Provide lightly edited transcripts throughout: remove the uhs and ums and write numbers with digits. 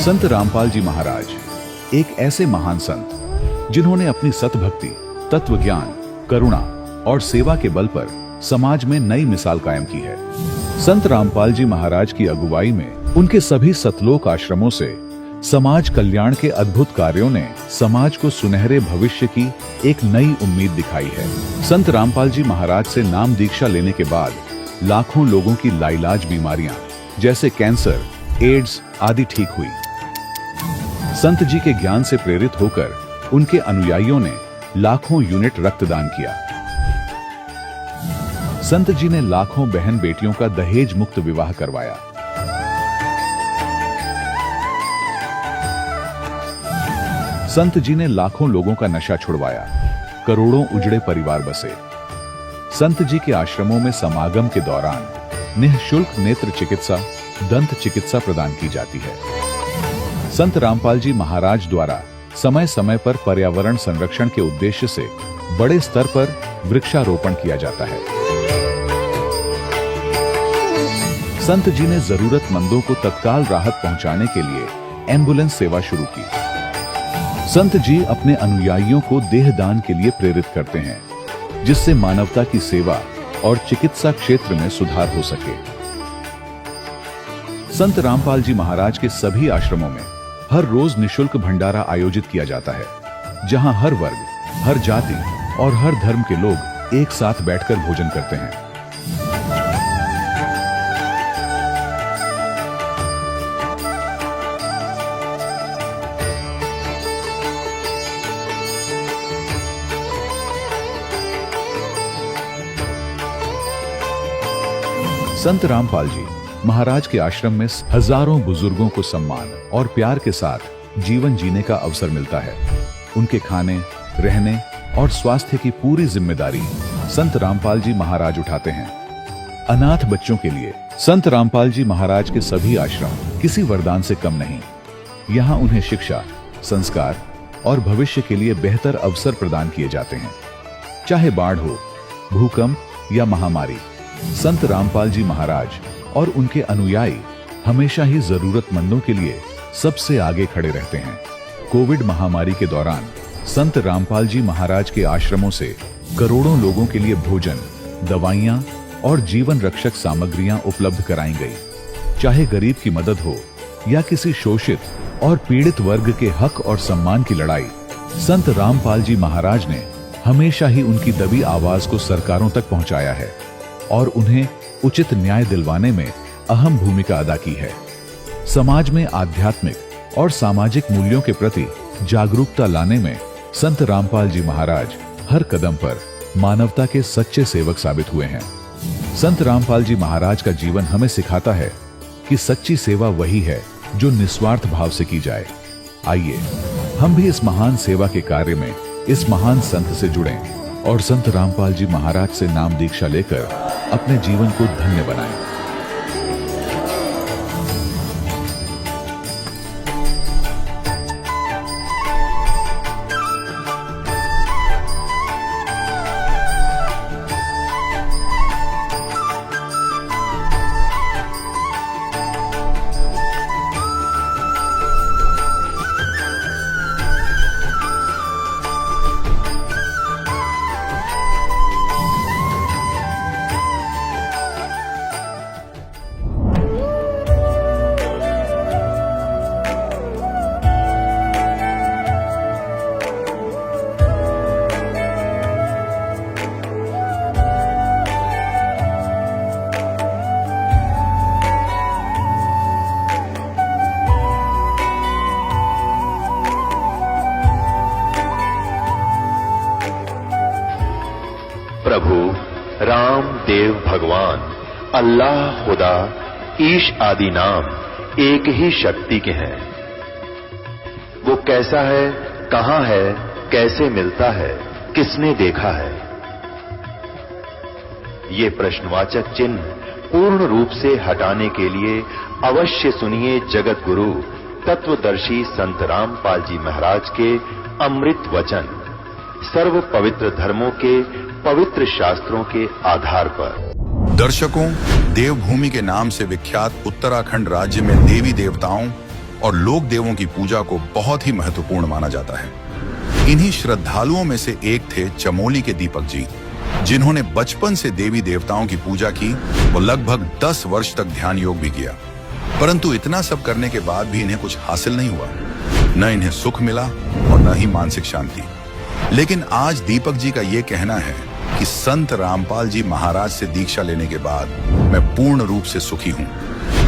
संत रामपाल जी महाराज एक ऐसे महान संत जिन्होंने अपनी सतभक्ति, तत्व ज्ञान, करुणा और सेवा के बल पर समाज में नई मिसाल कायम की है। संत रामपाल जी महाराज की अगुवाई में उनके सभी सतलोक आश्रमों से समाज कल्याण के अद्भुत कार्यों ने समाज को सुनहरे भविष्य की एक नई उम्मीद दिखाई है। संत रामपाल जी महाराज से नाम दीक्षा लेने के बाद लाखों लोगों की लाइलाज बीमारियां जैसे कैंसर, एड्स आदि ठीक हुई। संत जी के ज्ञान से प्रेरित होकर उनके अनुयायियों ने लाखों यूनिट रक्तदान किया। संत जी ने लाखों बहन बेटियों का दहेज मुक्त विवाह करवाया। संत जी ने लाखों लोगों का नशा छुड़वाया, करोड़ों उजड़े परिवार बसे। संत जी के आश्रमों में समागम के दौरान निःशुल्क नेत्र चिकित्सा, दंत चिकित्सा प्रदान की जाती है। संत रामपाल जी महाराज द्वारा समय समय पर पर्यावरण संरक्षण के उद्देश्य से बड़े स्तर पर वृक्षारोपण किया जाता है। संत जी ने जरूरतमंदों को तत्काल राहत पहुंचाने के लिए एम्बुलेंस सेवा शुरू की। संत जी अपने अनुयायियों को देहदान के लिए प्रेरित करते हैं, जिससे मानवता की सेवा और चिकित्सा क्षेत्र में सुधार हो सके। संत रामपाल जी महाराज के सभी आश्रमों में हर रोज निःशुल्क भंडारा आयोजित किया जाता है, जहां हर वर्ग, हर जाति और हर धर्म के लोग एक साथ बैठकर भोजन करते हैं। संत रामपाल जी महाराज के आश्रम में हजारों बुजुर्गों को सम्मान और प्यार के साथ जीवन जीने का अवसर मिलता है। उनके खाने, रहने और स्वास्थ्य की पूरी जिम्मेदारी संत रामपाल जी महाराज उठाते हैं। अनाथ बच्चों के लिए संत रामपाल जी महाराज के सभी आश्रम किसी वरदान से कम नहीं। यहाँ उन्हें शिक्षा, संस्कार और भविष्य के लिए बेहतर अवसर प्रदान किए जाते हैं। चाहे बाढ़ हो, भूकंप या महामारी, संत रामपाल जी महाराज और उनके अनुयायी हमेशा ही जरूरतमंदों के लिए सबसे आगे खड़े रहते हैं। कोविड महामारी के दौरान संत रामपाल जी महाराज के आश्रमों से करोड़ों लोगों के लिए भोजन, दवाइयां और जीवन रक्षक सामग्रियां उपलब्ध कराई गई। चाहे गरीब की मदद हो या किसी शोषित और पीड़ित वर्ग के हक और सम्मान की लड़ाई, संत रामपाल जी महाराज ने हमेशा ही उनकी दबी आवाज को सरकारों तक पहुंचाया है और उन्हें उचित न्याय दिलवाने में अहम भूमिका अदा की है। समाज में आध्यात्मिक और सामाजिक मूल्यों के प्रति जागरूकता लाने में संत रामपाल जी महाराज हर कदम पर मानवता के सच्चे सेवक साबित हुए हैं। संत रामपाल जी महाराज का जीवन हमें सिखाता है कि सच्ची सेवा वही है जो निस्वार्थ भाव से की जाए। आइए हम भी इस महान सेवा के कार्य में इस महान संत से जुड़ें और संत रामपाल जी महाराज से नाम दीक्षा लेकर अपने जीवन को धन्य बनाएं। प्रभु राम, देव, भगवान, अल्लाह, खुदा, ईश आदि नाम एक ही शक्ति के हैं। वो कैसा है, कहां है, कैसे मिलता है, किसने देखा है? ये प्रश्नवाचक चिन्ह पूर्ण रूप से हटाने के लिए अवश्य सुनिए जगत गुरु तत्वदर्शी संत रामपाल जी महाराज के अमृत वचन, सर्व पवित्र धर्मों के पवित्र शास्त्रों के आधार पर। दर्शकों, देवभूमि के नाम से विख्यात उत्तराखंड राज्य में देवी देवताओं और लोक देवों की पूजा को बहुत ही महत्वपूर्ण माना जाता है। इन्हीं श्रद्धालुओं में से एक थे चमोली के दीपक जी, जिन्होंने बचपन से देवी देवताओं की पूजा की और लगभग 10 वर्ष तक ध्यान योग भी किया। परंतु इतना सब करने के बाद भी इन्हें कुछ हासिल नहीं हुआ, न इन्हें सुख मिला और न ही मानसिक शांति। लेकिन आज दीपक जी का ये कहना है कि संत रामपाल जी महाराज से दीक्षा लेने के बाद मैं पूर्ण रूप से सुखी हूँ।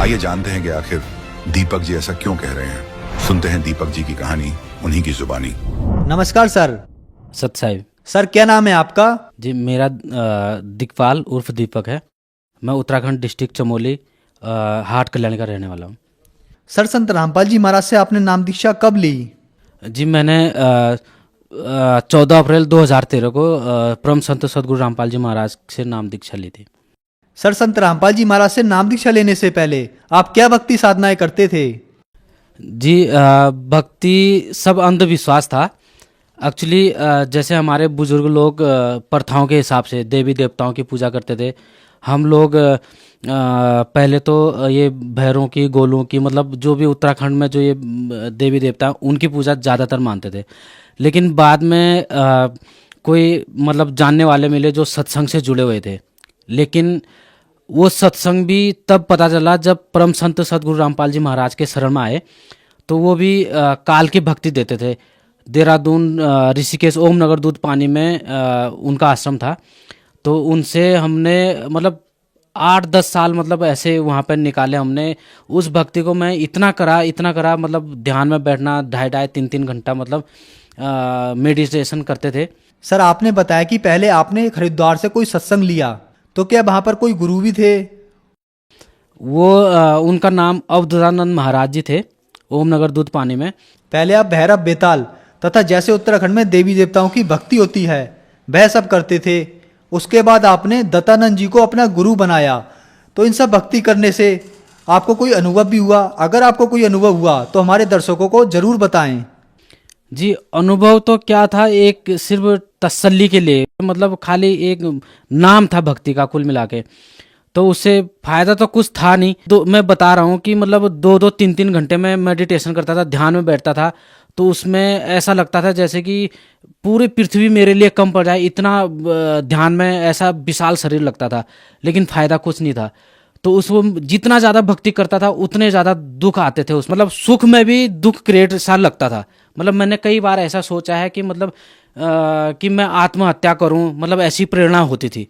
आइए जानते हैं कि आखिर दीपक जी ऐसा क्यों कह रहे हैं। सुनते हैं दीपक जी की कहानी उन्हीं की जुबानी। नमस्कार सर। सत साहिब। सर क्या नाम है आपका? जी मेरा दिकपाल उर्फ दीपक है। मैं उत्तराखंड डिस्ट्रिक्ट चमोली हाट कल्याणी का रहने वाला हूँ। सर संत रामपाल जी महाराज से आपने नाम दीक्षा कब ली? जी मैंने 14 अप्रैल 2013 को परम संत सदगुरु रामपाल जी महाराज से नाम दीक्षा ली थी। सर संत रामपाल जी महाराज से नाम दीक्षा लेने से पहले आप क्या भक्ति साधनाएं करते थे? जी भक्ति सब अंधविश्वास था। एक्चुअली जैसे हमारे बुजुर्ग लोग प्रथाओं के हिसाब से देवी देवताओं की पूजा करते थे। हम लोग पहले तो ये भैरों की, गोलों की, मतलब जो भी उत्तराखंड में जो ये देवी देवता उनकी पूजा ज़्यादातर मानते थे। लेकिन बाद में कोई मतलब जानने वाले मिले जो सत्संग से जुड़े हुए थे। लेकिन वो सत्संग भी तब पता चला जब परम संत सदगुरु रामपाल जी महाराज के शरण में आए। तो वो भी काल की भक्ति देते थे। देहरादून ऋषिकेश ओम नगर दूध पानी में उनका आश्रम था। तो उनसे हमने मतलब 8-10 साल मतलब ऐसे वहाँ पर निकाले हमने। उस भक्ति को मैं इतना करा मतलब ध्यान में बैठना 2.5-3 घंटा मतलब मेडिटेशन करते थे। सर आपने बताया कि पहले आपने हरिद्वार से कोई सत्संग लिया, तो क्या वहाँ पर कोई गुरु भी थे? वो उनका नाम अवधूतानंद महाराज जी थे, ओम नगर दूध पानी में। पहले आप भैरव बेताल तथा जैसे उत्तराखंड में देवी देवताओं की भक्ति होती है वह सब करते थे। उसके बाद आपने दत्तानंद जी को अपना गुरु बनाया। तो इन सब भक्ति करने से आपको कोई अनुभव भी हुआ? अगर आपको कोई अनुभव हुआ तो हमारे दर्शकों को जरूर बताएं। जी अनुभव तो क्या था, एक सिर्फ तसल्ली के लिए, मतलब खाली एक नाम था भक्ति का कुल मिला के। तो उससे फायदा तो कुछ था नहीं। तो मैं बता रहा हूँ कि मतलब 2-2, 3-3 घंटे में मेडिटेशन करता था, ध्यान में बैठता था। तो उसमें ऐसा लगता था जैसे कि पूरी पृथ्वी मेरे लिए कम पड़ जाए, इतना ध्यान में ऐसा विशाल शरीर लगता था। लेकिन फायदा कुछ नहीं था। तो उसको जितना ज़्यादा भक्ति करता था उतने ज़्यादा दुख आते थे। उस मतलब सुख में भी दुख क्रिएट सा लगता था। मतलब मैंने कई बार ऐसा सोचा है कि मतलब कि मैं आत्महत्या करूं, मतलब ऐसी प्रेरणा होती थी।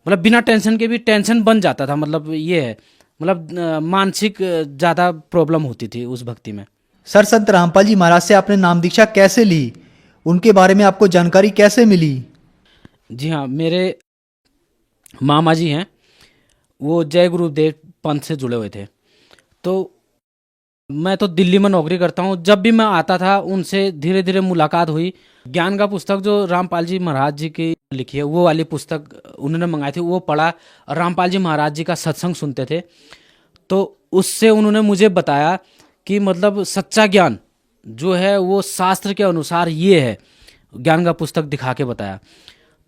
मतलब बिना टेंशन के भी टेंशन बन जाता था। मतलब ये है, मतलब मानसिक ज़्यादा प्रॉब्लम होती थी उस भक्ति में। सर संत रामपाल जी महाराज से आपने नाम दीक्षा कैसे ली? उनके बारे में आपको जानकारी कैसे मिली? जी हाँ, मेरे मामा जी हैं, वो जय गुरुदेव पंथ से जुड़े हुए थे। तो मैं तो दिल्ली में नौकरी करता हूँ। जब भी मैं आता था उनसे धीरे धीरे मुलाकात हुई। ज्ञान का पुस्तक जो रामपाल जी महाराज जी की लिखी है वो वाली पुस्तक उन्होंने मंगाई थी, वो पढ़ा। और रामपाल जी महाराज जी का सत्संग सुनते थे। तो उससे उन्होंने मुझे बताया कि मतलब सच्चा ज्ञान जो है वो शास्त्र के अनुसार ये है। ज्ञान का पुस्तक दिखा के बताया।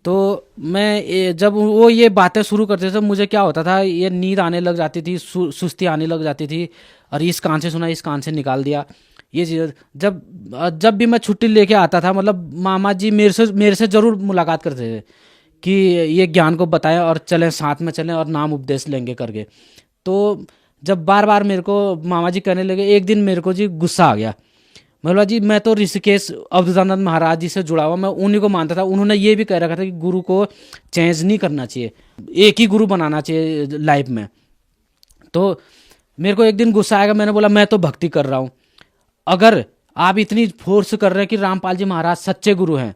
तो मैं जब वो ये बातें शुरू करते थे मुझे क्या होता था, ये नींद आने लग जाती थी, सुस्ती आने लग जाती थी। और इस कान से सुना, इस कान से निकाल दिया। ये चीज़ जब भी मैं छुट्टी लेके आता था, मतलब मामा जी मेरे से ज़रूर मुलाकात करते थे कि ये ज्ञान को बताएं और चलें, साथ में चलें और नाम उपदेश लेंगे करके। तो जब बार बार मेरे को मामा जी कहने लगे, एक दिन मेरे को जी गुस्सा आ गया। मैं बोला जी मैं तो ऋषिकेश अवधूतानंद महाराज जी से जुड़ा हुआ, मैं उन्हीं को मानता था। उन्होंने ये भी कह रखा था कि गुरु को चेंज नहीं करना चाहिए, एक ही गुरु बनाना चाहिए लाइफ में। तो मेरे को एक दिन गुस्सा आएगा। मैंने बोला मैं तो भक्ति कर रहा हूँ, अगर आप इतनी फोर्स कर रहे हैं कि रामपाल जी महाराज सच्चे गुरु हैं,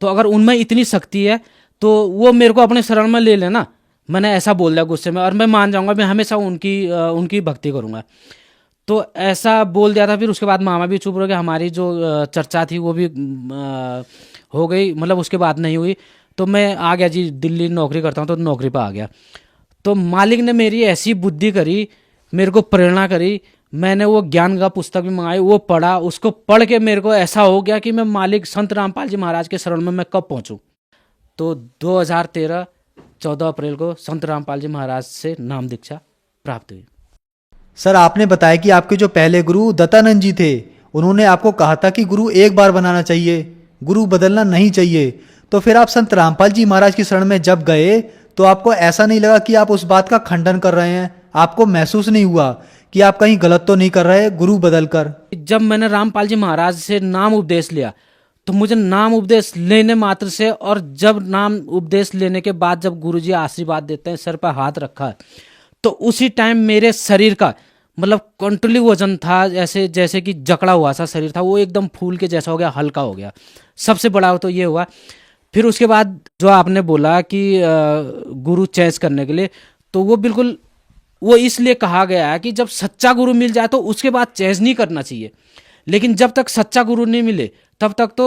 तो अगर उनमें इतनी शक्ति है तो वो मेरे को अपने शरण में ले लेना। मैंने ऐसा बोल दिया गुस्से में, और मैं मान जाऊँगा, मैं हमेशा उनकी भक्ति करूँगा। तो ऐसा बोल दिया था। फिर उसके बाद मामा भी चुप रह गए। हमारी जो चर्चा थी वो भी हो गई, मतलब उसके बाद नहीं हुई। तो मैं आ गया जी, दिल्ली नौकरी करता हूँ तो नौकरी पर आ गया। तो मालिक ने मेरी ऐसी बुद्धि करी, मेरे को प्रेरणा करी। मैंने वो ज्ञान का पुस्तक भी मंगाई, वो पढ़ा। उसको पढ़ के मेरे को ऐसा हो गया कि मैं मालिक संत रामपाल जी महाराज के शरण में मैं कब पहुँचूँ। तो 2013 14 अप्रैल को संत रामपाल जी महाराज से नाम दीक्षा प्राप्त हुई। सर, आपने बताया कि आपके जो पहले गुरु दत्तानंद जी थे, उन्होंने आपको कहा था कि गुरु एक बार बनाना चाहिए, गुरु बदलना नहीं चाहिए। तो फिर आप संत रामपाल जी महाराज की शरण में जब गए तो आपको ऐसा नहीं लगा कि आप उस बात का खंडन कर रहे हैं? आपको महसूस नहीं हुआ कि आप कहीं गलत तो नहीं कर रहे गुरु बदल कर? जब मैंने रामपाल जी महाराज से नाम उपदेश लिया तो मुझे नाम उपदेश लेने मात्र से, और जब नाम उपदेश लेने के बाद जब गुरुजी आशीर्वाद देते हैं, सर पर हाथ रखा, तो उसी टाइम मेरे शरीर का मतलब कंट्रोली वजन था, जैसे जैसे कि जकड़ा हुआ सा शरीर था, वो एकदम फूल के जैसा हो गया, हल्का हो गया। सबसे बड़ा तो ये हुआ। फिर उसके बाद जो आपने बोला कि गुरु चेंज करने के लिए, तो वो बिल्कुल वो इसलिए कहा गया है कि जब सच्चा गुरु मिल जाए तो उसके बाद चेंज नहीं करना चाहिए। लेकिन जब तक सच्चा गुरु नहीं मिले तब तक तो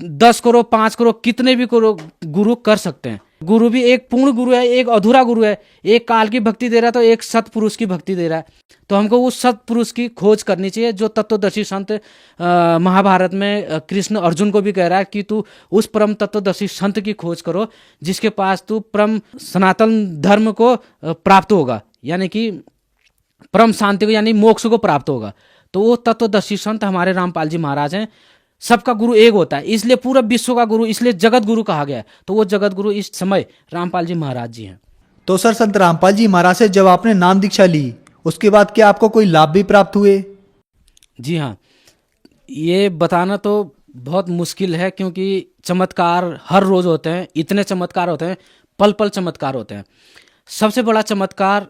10 करो 5 करो कितने भी करो गुरु कर सकते हैं। गुरु भी एक पूर्ण गुरु है, एक अधूरा गुरु है। एक काल की भक्ति दे रहा है तो एक सतपुरुष की भक्ति दे रहा है। तो हमको उस सतपुरुष की खोज करनी चाहिए जो तत्वदर्शी संत महाभारत में कृष्ण अर्जुन को भी कह रहा है कि तू उस परम तत्वदर्शी संत की खोज करो जिसके पास तू परम सनातन धर्म को प्राप्त होगा, यानी कि परम शांति को यानी मोक्ष को प्राप्त होगा। तो वो तत्वदर्शी संत हमारे रामपाल जी महाराज हैं। सबका गुरु एक होता है, इसलिए पूरा विश्व का गुरु, इसलिए जगत गुरु कहा गया है। तो वो जगत गुरु इस समय रामपाल जी महाराज जी हैं। तो सर, संत रामपाल जी महाराज से जब आपने नाम दीक्षा ली उसके बाद क्या आपको कोई लाभ भी प्राप्त हुए? जी हाँ, ये बताना तो बहुत मुश्किल है क्योंकि चमत्कार हर रोज होते हैं, इतने चमत्कार होते हैं, पल पल चमत्कार होते हैं। सबसे बड़ा चमत्कार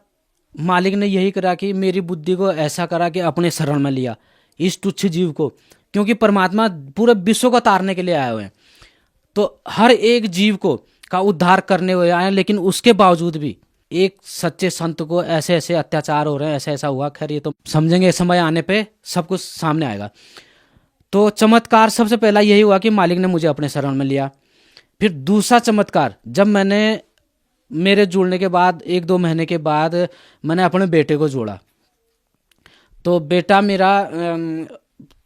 मालिक ने यही करा कि मेरी बुद्धि को ऐसा करा कि अपने शरण में लिया इस तुच्छ जीव को, क्योंकि परमात्मा पूरे विश्व को तारने के लिए आए हुए हैं। तो हर एक जीव को का उद्धार करने हुए आए हैं, लेकिन उसके बावजूद भी एक सच्चे संत को ऐसे ऐसे अत्याचार हो रहे हैं, ऐसा ऐसा हुआ। खैर ये तो समझेंगे, समय आने पे सब कुछ सामने आएगा। तो चमत्कार सबसे पहला यही हुआ कि मालिक ने मुझे अपने शरण में लिया। फिर दूसरा चमत्कार, जब मैंने मेरे जुड़ने के बाद 1-2 महीने के बाद मैंने अपने बेटे को जोड़ा, तो बेटा मेरा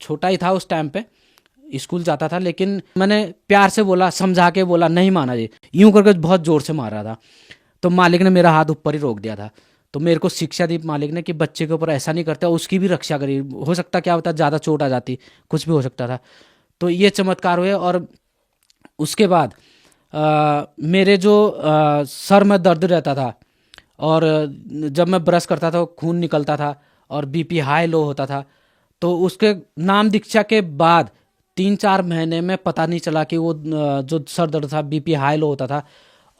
छोटा ही था उस टाइम पे, स्कूल जाता था, लेकिन मैंने प्यार से बोला, समझा के बोला, नहीं माना जी, यूं करके बहुत जोर से मार रहा था। तो मालिक ने मेरा हाथ ऊपर ही रोक दिया था। तो मेरे को शिक्षा दी मालिक ने कि बच्चे के ऊपर ऐसा नहीं करते, उसकी भी रक्षा करी, हो सकता क्या होता ज़्यादा चोट आ जाती, कुछ भी हो सकता था। तो ये चमत्कार हुए। और उसके बाद मेरे जो सर में दर्द रहता था, और जब मैं ब्रश करता था खून निकलता था, और बीपी हाई लो होता था। तो उसके नाम दीक्षा के बाद 3-4 महीने में पता नहीं चला कि वो जो सर दर्द था, बीपी हाई लो होता था,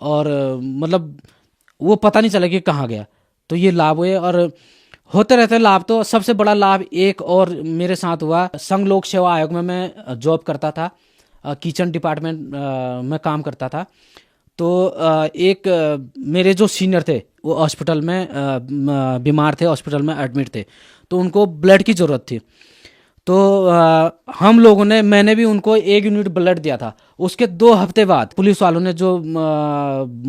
और मतलब वो पता नहीं चला कि कहाँ गया। तो ये लाभ हुए और होते रहते लाभ। तो सबसे बड़ा लाभ एक और मेरे साथ हुआ, संघ लोक सेवा आयोग में मैं जॉब करता था, किचन डिपार्टमेंट में काम करता था। तो एक मेरे जो सीनियर थे वो हॉस्पिटल में बीमार थे, हॉस्पिटल में एडमिट थे, तो उनको ब्लड की ज़रूरत थी। तो हम लोगों ने, मैंने भी उनको 1 यूनिट ब्लड दिया था। उसके 2 हफ्ते बाद पुलिस वालों ने जो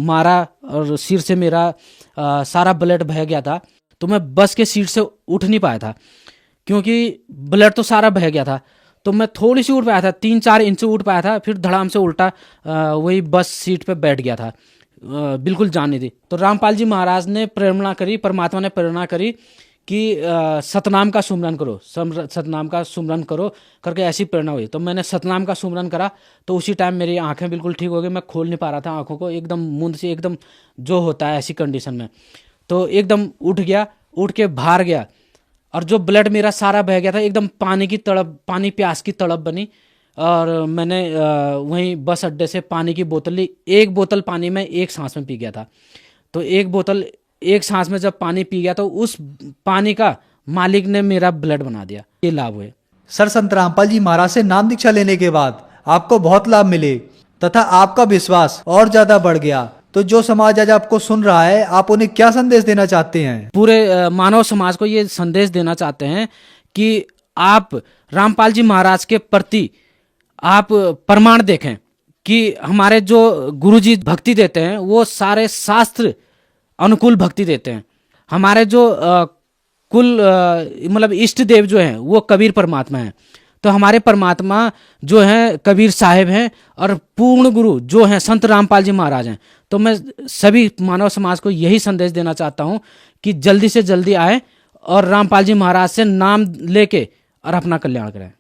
मारा और सिर से मेरा सारा ब्लड बह गया था। तो मैं बस के सीट से उठ नहीं पाया था क्योंकि ब्लड तो सारा बह गया था। तो मैं थोड़ी सी उठ पाया था, 3-4 इंच उठ पाया था, फिर धड़ाम से उल्टा वही बस सीट पे बैठ गया था, बिल्कुल जान नहीं थी। तो रामपाल जी महाराज ने प्रेरणा करी, परमात्मा ने प्रेरणा करी कि सतनाम का सुमरन करो, सतनाम का सुमरन करो करके ऐसी प्रेरणा हुई। तो मैंने सतनाम का सुमरन करा, तो उसी टाइम मेरी आंखें बिल्कुल ठीक हो गई। मैं खोल नहीं पा रहा था आंखों को, एकदम मूंद से, एकदम जो होता है ऐसी कंडीशन में। तो एकदम उठ गया, उठ के बाहर गया, और जो ब्लड मेरा सारा बह गया था, एकदम पानी की तड़प, पानी प्यास की तड़प बनी। और मैंने वहीं बस अड्डे से पानी की बोतल ली। 1 बोतल पानी में 1 सांस में पी गया था। तो 1 बोतल 1 सांस में जब पानी पी गया तो उस पानी का मालिक ने मेरा ब्लड बना दिया। ये लाभ हुए। सर, संत रामपाल जी महाराज से नाम दीक्षा लेने के बाद आपको बहुत लाभ मिले तथा आपका विश्वास और ज्यादा बढ़ गया। तो जो समाज आज आपको सुन रहा है, आप उन्हें क्या संदेश देना चाहते हैं? पूरे मानव समाज को ये संदेश देना चाहते हैं कि आप रामपाल जी महाराज के प्रति आप प्रमाण देखें कि हमारे जो गुरुजी भक्ति देते हैं वो सारे शास्त्र अनुकूल भक्ति देते हैं। हमारे जो कुल मतलब इष्ट देव जो हैं वो कबीर परमात्मा हैं। तो हमारे परमात्मा जो हैं कबीर साहिब हैं, और पूर्ण गुरु जो हैं संत रामपाल जी महाराज हैं। तो मैं सभी मानव समाज को यही संदेश देना चाहता हूं कि जल्दी से जल्दी आए और रामपाल जी महाराज से नाम लेके और अपना कल्याण करें।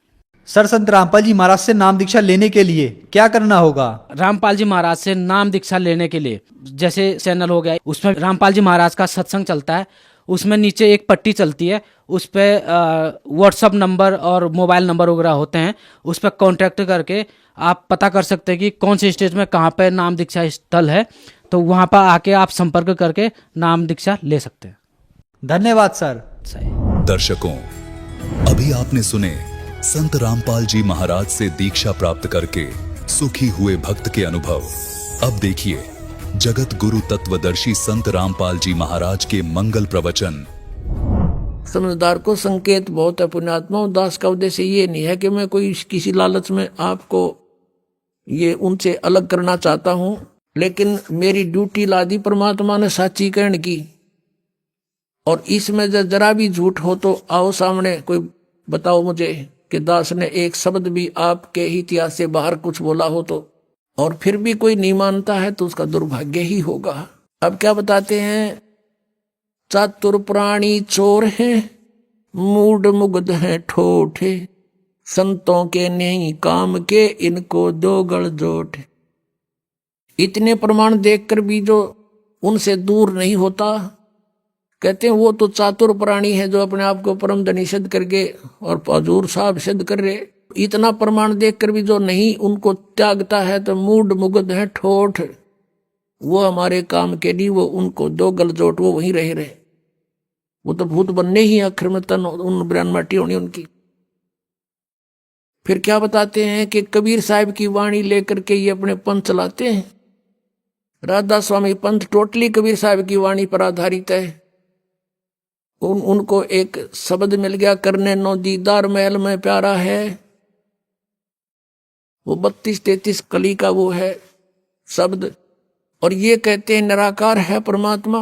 सर, संत रामपाल जी महाराज से नाम दीक्षा लेने के लिए क्या करना होगा? रामपाल जी महाराज से नाम दीक्षा लेने के लिए जैसे चैनल हो गया, उसमें रामपाल जी महाराज का सत्संग चलता है, उसमें नीचे एक पट्टी चलती है, उस पर व्हाट्सअप नंबर और मोबाइल नंबर वगैरह होते हैं, उस पर कांटेक्ट करके आप पता कर सकते हैं कि कौन से स्टेज में कहाँ पे नाम दीक्षा स्थल है, तो वहाँ पर आके आप संपर्क करके नाम दीक्षा ले सकते हैं। धन्यवाद सर। सही। दर्शकों, अभी आपने सुने संत रामपाल जी महाराज से दीक्षा प्राप्त करके सुखी हुए भक्त के अनुभव। अब देखिए जगत गुरु तत्वदर्शी संत रामपाल जी महाराज के मंगल प्रवचन। समझदार को संकेत बहुत है पुण्यात्मा। उदास का उद्देश्य ये नहीं है कि मैं कोई किसी लालच में आपको ये उनसे अलग करना चाहता हूं, लेकिन मेरी ड्यूटी ला दी परमात्मा ने साची कहने की, और इसमें जरा भी झूठ हो तो आओ सामने, कोई बताओ मुझे कि दास ने एक शब्द भी आपके ही इतिहास से बाहर कुछ बोला हो तो, और फिर भी कोई नहीं मानता है तो उसका दुर्भाग्य ही होगा। अब क्या बताते हैं, चातुर प्राणी चोर हैं, मूड मुग्ध हैं ठोठे, संतों के नहीं काम के, इनको दो गल जोट। इतने प्रमाण देखकर भी जो उनसे दूर नहीं होता, कहते हैं वो तो चातुर प्राणी है जो अपने आप को परम धनी सिद्ध करके और हजूर साहब सिद्ध कर रहे। इतना प्रमाण देखकर भी जो नहीं उनको त्यागता है तो मूड मुग्ध है ठोठ, वो हमारे काम के नहीं, वो उनको दो गल जोट, वो वहीं रहे। वो तो भूत बनने ही आखिर में तन उन ब्रान माटी होनी उनकी। फिर क्या बताते हैं कि कबीर साहब की वाणी लेकर के ये अपने पंथ चलाते हैं। राधा स्वामी पंथ टोटली कबीर साहब की वाणी पर आधारित है। उनको एक शब्द मिल गया, करने नो दीदार महल में प्यारा है, वो 32-33 कली का वो है शब्द, और ये कहते हैं निराकार है परमात्मा।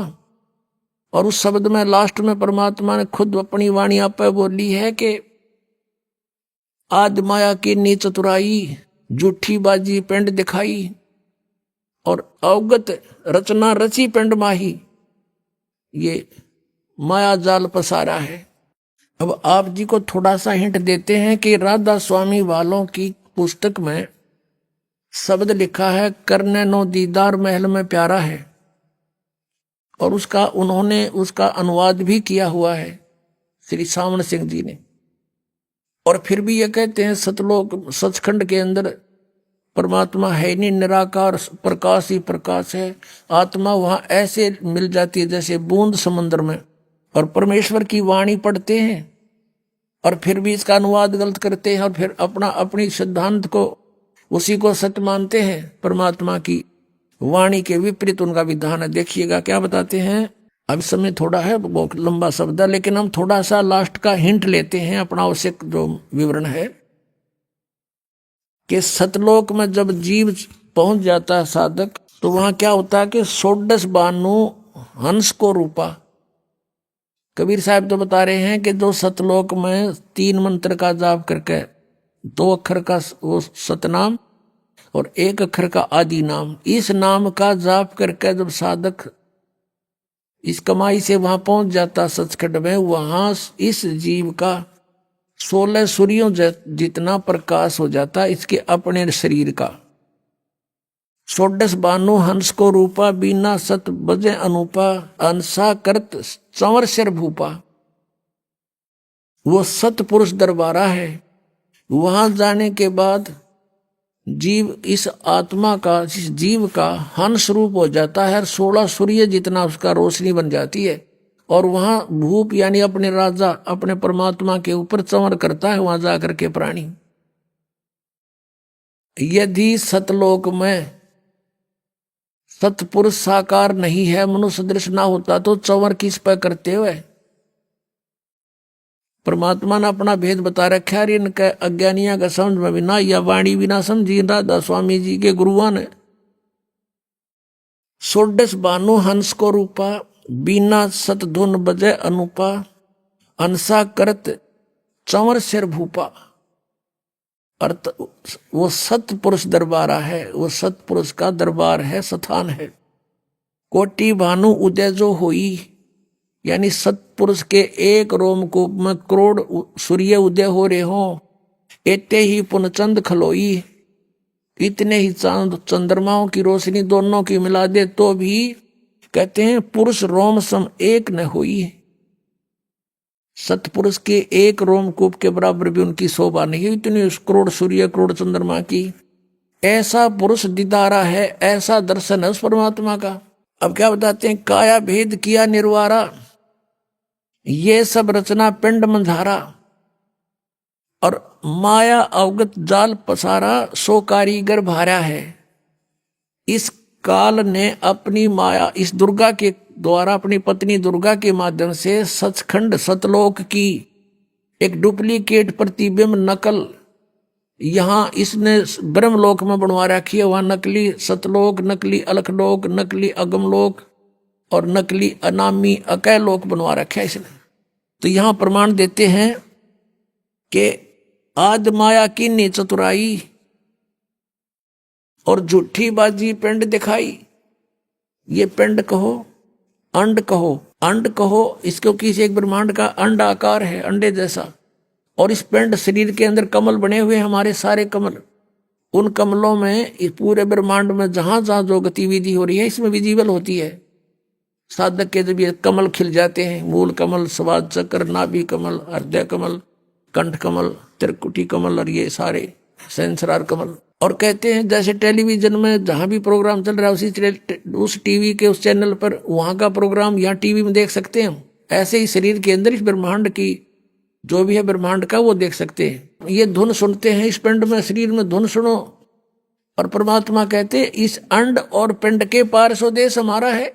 और उस शब्द में लास्ट में परमात्मा ने खुद अपनी वाणी आप पे बोली है कि आद माया की नी चतुराई, झूठी बाजी पिंड दिखाई, और अवगत रचना रची पिंड माही, ये माया जाल पसारा है। अब आप जी को थोड़ा सा हिंट देते हैं कि राधा स्वामी वालों की पुस्तक में शब्द लिखा है करने नो दीदार महल में प्यारा है, और उसका उन्होंने उसका अनुवाद भी किया हुआ है श्री सामन सिंह जी ने। और फिर भी ये कहते हैं सतलोक सचखंड के अंदर परमात्मा है नहीं, निराकार प्रकाश ही प्रकाश है। आत्मा वहां ऐसे मिल जाती है जैसे बूंद समुद्र में। और परमेश्वर की वाणी पढ़ते हैं और फिर भी इसका अनुवाद गलत करते हैं, और फिर अपनी सिद्धांत को उसी को सत्य मानते हैं। परमात्मा की वाणी के विपरीत उनका विधान है। देखिएगा क्या बताते हैं। अब समय थोड़ा है, बहुत लंबा शब्द है, लेकिन हम थोड़ा सा लास्ट का हिंट लेते हैं। अपना आवश्यक जो विवरण है कि सतलोक में जब जीव पहुंच जाता है साधक, तो वहां क्या होता है कि 16 बानु हंस को रूपा। कबीर साहब तो बता रहे हैं कि जो सतलोक में 3 मंत्र का जाप करके 2 अक्षर का वो सतनाम और 1 अक्षर का आदि नाम, इस नाम का जाप करके जब साधक इस कमाई से वहां पहुंच जाता सचखंड में, वहां इस जीव का 16 सूर्यों जितना प्रकाश हो जाता इसके अपने शरीर का। 16 बानु हंस को रूपा, बीना सत बजे अनूपा, अंसा करत चंवर सिर भूपा। वो सतपुरुष दरबारा है। वहां जाने के बाद जीव इस आत्मा का, इस जीव का हंस रूप हो जाता है। 16 सूर्य जितना उसका रोशनी बन जाती है, और वहां भूप यानी अपने राजा अपने परमात्मा के ऊपर चंवर करता है वहां जाकर के प्राणी। यदि सतलोक में सतपुरुष साकार नहीं है, मनुष्य दृश्य ना होता, तो चंवर किस पर करते हुए? परमात्मा ने अपना भेद बता रखा है। इनके अज्ञानिया का समझ में भी ना, या वाणी भी ना समझी राधा स्वामी जी के गुरुआ ने। 16 बानु हंस को रूपा, बीना सत धुन बजे अनुपा, अंसा करत चंवर सिर भूपा। अर्थ वो सतपुरुष दरबारा है, वो सतपुरुष का दरबार है, स्थान है। कोटि भानु उदय जो होई, यानी सतपुरुष के एक रोमकूप में करोड़ सूर्य उदय हो रहे हो, इतने ही पुनचंद खलोई, इतने ही चांद चंद्रमाओं की रोशनी दोनों की मिला दे तो भी कहते हैं पुरुष रोम सम एक न हुई। सतपुरुष के एक रोमकूप के बराबर भी उनकी शोभा नहीं है, इतनी उस करोड़ सूर्य करोड़ चंद्रमा की। ऐसा पुरुष दीदारा है, ऐसा दर्शन है उस परमात्मा का। अब क्या बताते हैं, काया भेद किया निर्वारा, ये सब रचना पिंड मंझारा, और माया अवगत जाल पसारा, सो कारीगर भारा है। इस काल ने अपनी माया इस दुर्गा के द्वारा, अपनी पत्नी दुर्गा के माध्यम से सचखंड सतलोक की एक डुप्लीकेट प्रतिबिंब नकल यहाँ इसने ब्रह्मलोक में बनवा रखी है। वहां नकली सतलोक, नकली अलखलोक, नकली अगमलोक और नकली अनामी अकय लोक बनवा रखा है इसने। तो यहां प्रमाण देते हैं कि आद माया की चतुराई और झूठी बाजी पिंड दिखाई। ये पिंड कहो, अंड कहो, अंड कहो, इसको किसी एक ब्रह्मांड का अंड आकार है, अंडे जैसा। और इस पिंड शरीर के अंदर कमल बने हुए, हमारे सारे कमल, उन कमलों में इस पूरे ब्रह्मांड में जहां जहां जो गतिविधि हो रही है इसमें विजिबल होती है। साधक के जब ये कमल खिल जाते हैं, मूल कमल, स्वाद चक्र, नाभि कमल, हृदय कमल, कंठ कमल, त्रिकुटी कमल और ये सारे सेंसरार कमल। और कहते हैं जैसे टेलीविजन में जहां भी प्रोग्राम चल रहा है उस टीवी के उस चैनल पर वहां का प्रोग्राम यहाँ टीवी में देख सकते हैं हम, ऐसे ही शरीर के अंदर इस ब्रह्मांड की जो भी है ब्रह्मांड का वो देख सकते हैं। ये धुन सुनते हैं, इस पिंड में शरीर में धुन सुनो। और परमात्मा कहते हैं इस अंड और पिंड के पार स्वदेश हमारा है।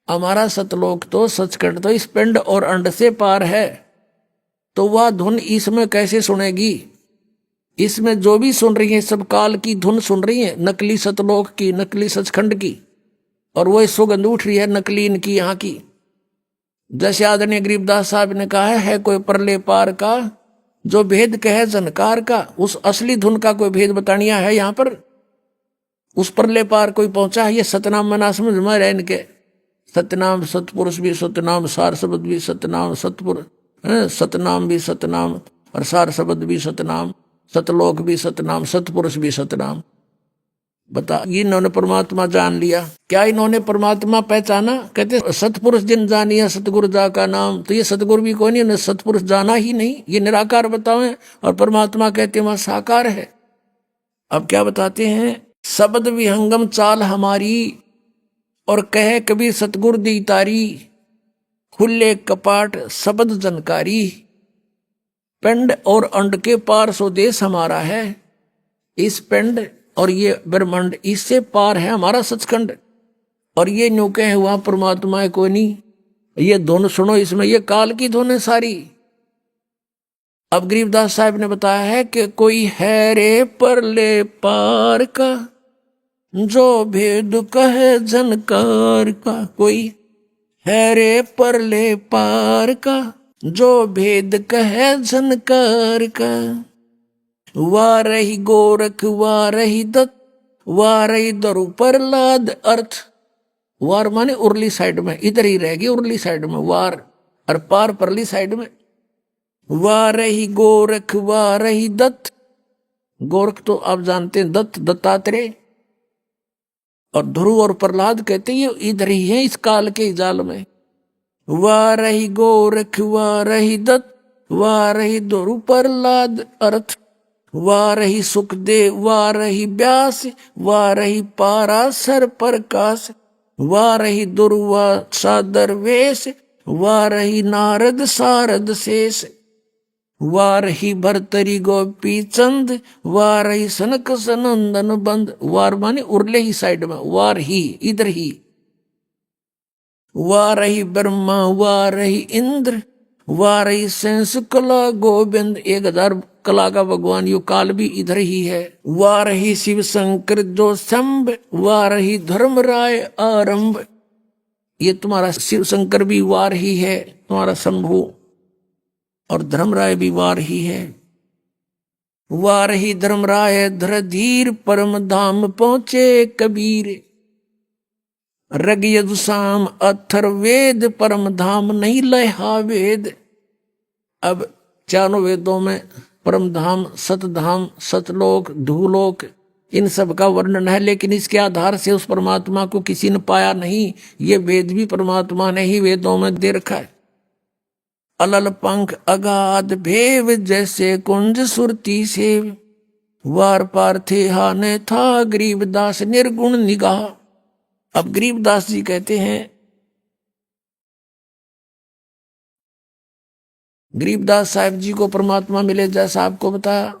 हमारा सतलोक तो सचखंड तो इस पिंड और अंड से पार है। तो वह धुन इसमें कैसे सुनेगी? इसमें जो भी सुन रही है सब काल की धुन सुन रही है, नकली सतलोक की, नकली सचखंड की, और वही सुगंध उठ रही है नकली इनकी यहाँ की। जैसे आदरणीय गरीबदास साहब ने कहा है कोई परले पार का जो भेद कहे जनकार का, उस असली धुन का कोई भेद बतानिया है यहाँ पर। उस परले पार कोई पहुंचा है, ये सतनाम मना समझ में रहे इनके। सतनाम सतपुरुष भी सतनाम, सार शब्द भी सतनाम, सतपुरुष सतनाम भी सतनाम, और सार शब्द भी सतनाम, सतलोक भी सतनाम, सतपुरुष भी सतनाम। बता, इन्होंने परमात्मा जान लिया। क्या इन्होंने परमात्मा पहचाना? कहते सतपुरुष जिन जानिया सतगुरु जा का नाम। तो ये सतगुरु भी कोई नहीं, सतपुरुष जाना ही नहीं, ये निराकार बताओ। और परमात्मा कहते हैं वह साकार है। अब क्या बताते हैं, शब्द विहंगम चाल हमारी, और कहे कबीर सतगुरु दी तारी, खुले कपाट शब्द जनकारी, पिंड और अंड के पार स्वदेश हमारा है। इस पिंड और ये ब्रह्मांड इससे पार है हमारा सचखंड। और ये न्यू कहे हुआ परमात्मा है कोई नहीं। ये धुन सुनो, इसमें ये काल की धुन है सारी। अब गरीबदास साहब ने बताया है कि कोई है रे परले पार का, जो भेद कहे जनकार का। कोई है रे परले पार का, जो भेद कहे जनकार का। वाह रही गोरख, वाह रही दत्त, वाह रही दरु प्रहलाद। अर्थ वार माने उर्ली साइड में, इधर ही रहेगी उर्ली साइड में वार, और पार परली साइड में। वाह रही गोरख, वाह रही दत्त। गोरख तो आप जानते हैं दत्त, दत्तात्रेय। और ध्रुव और प्रहलाद कहते हैं ये इधर ही है इस काल के जाल में। वाह रही गोरख, वाह रही दत्त, वाह रही ध्रुव प्रहलाद। अर्थ वाह रही सुखदेव, वाह रही व्यास, वाह रही पाराशर प्रकाश, वाह रही दुर्वा सादर वेश, वाह रही नारद सारद शेष, वाह रही भरतरी गोपी चंद, वाह रही सनक सनंदन बंद। वार माने उरले ही साइड में, वार ही इधर ही। वाह रही ब्रह्मा, वाह रही इंद्र, वाह रही सेंस कला गोविंद। 1000 कला का भगवान यो काल भी इधर ही है। वाह रही शिव शंकर जो शंभ, वाह रही धर्म राय आरंभ। ये तुम्हारा शिव शंकर भी वार ही है, तुम्हारा शंभु, और धर्मराय भी वार ही है। वार ही धर्मराय धर धीर, परम धाम पहुंचे कबीर। रग यजुसाम अथर्वेद परम धाम नहीं लहा वेद। अब चारों वेदों में परम धाम, सतधाम, सतलोक, धूलोक, इन सब का वर्णन है, लेकिन इसके आधार से उस परमात्मा को किसी ने पाया नहीं। ये वेद भी परमात्मा ने ही वेदों में दे रखा है। अलल पंख अगाध भेव जैसे कुंज सुरती से, वार पार थे हाने था गरीबदास निर्गुण निगाह। अब गरीबदास जी कहते हैं, गरीबदास साहब जी को परमात्मा मिले जैसा आपको बताया,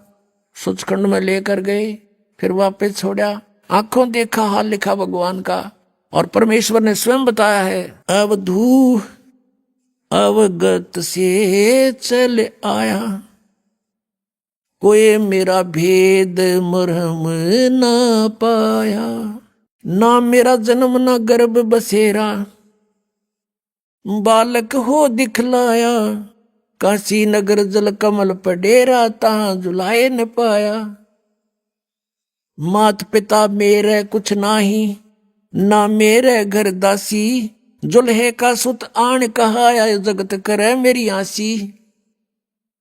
सचखंड में लेकर गए, फिर वापस छोड़ा, आंखों देखा हाल लिखा भगवान का। और परमेश्वर ने स्वयं बताया है, अवधू अवगत से चल आया, कोई मेरा भेद मरहम ना पाया। ना मेरा जन्म ना गर्भ बसेरा, बालक हो दिखलाया, काशी नगर जल कमल पडेरा, ता जुलाए न पाया। मात पिता मेरे कुछ नाही, ना मेरे घर दासी, जुल्हे का सुत आन कहाया, जगत करे मेरी आसी।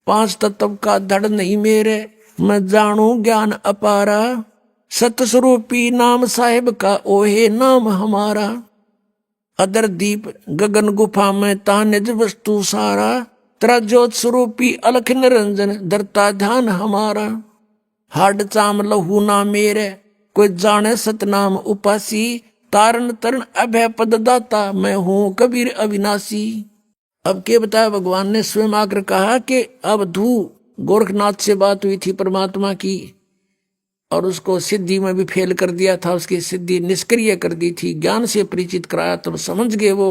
पांच तत्व का धड़ नहीं मेरे, मैं जानू ज्ञान अपारा, सतस्वरूपी नाम साहिब का ओहे नाम हमारा। अदर दीप गगन गुफा में ता निज वस्तु सारा, तेरा ज्योत स्वरूपी अलख निरंजन धरता ध्यान हमारा। हाड चाम लहू ना मेरे, कोई जाने सतनाम उपासी, तारण तरण अभय पद दाता, मैं हूं कबीर अविनाशी। अब के बताया, भगवान ने स्वयं आकर कहा कि अब धू गोरखनाथ से बात हुई थी परमात्मा की, और उसको सिद्धि में भी फेल कर दिया था, उसकी सिद्धि निष्क्रिय कर दी थी, ज्ञान से परिचित कराया, तब समझ गए वो।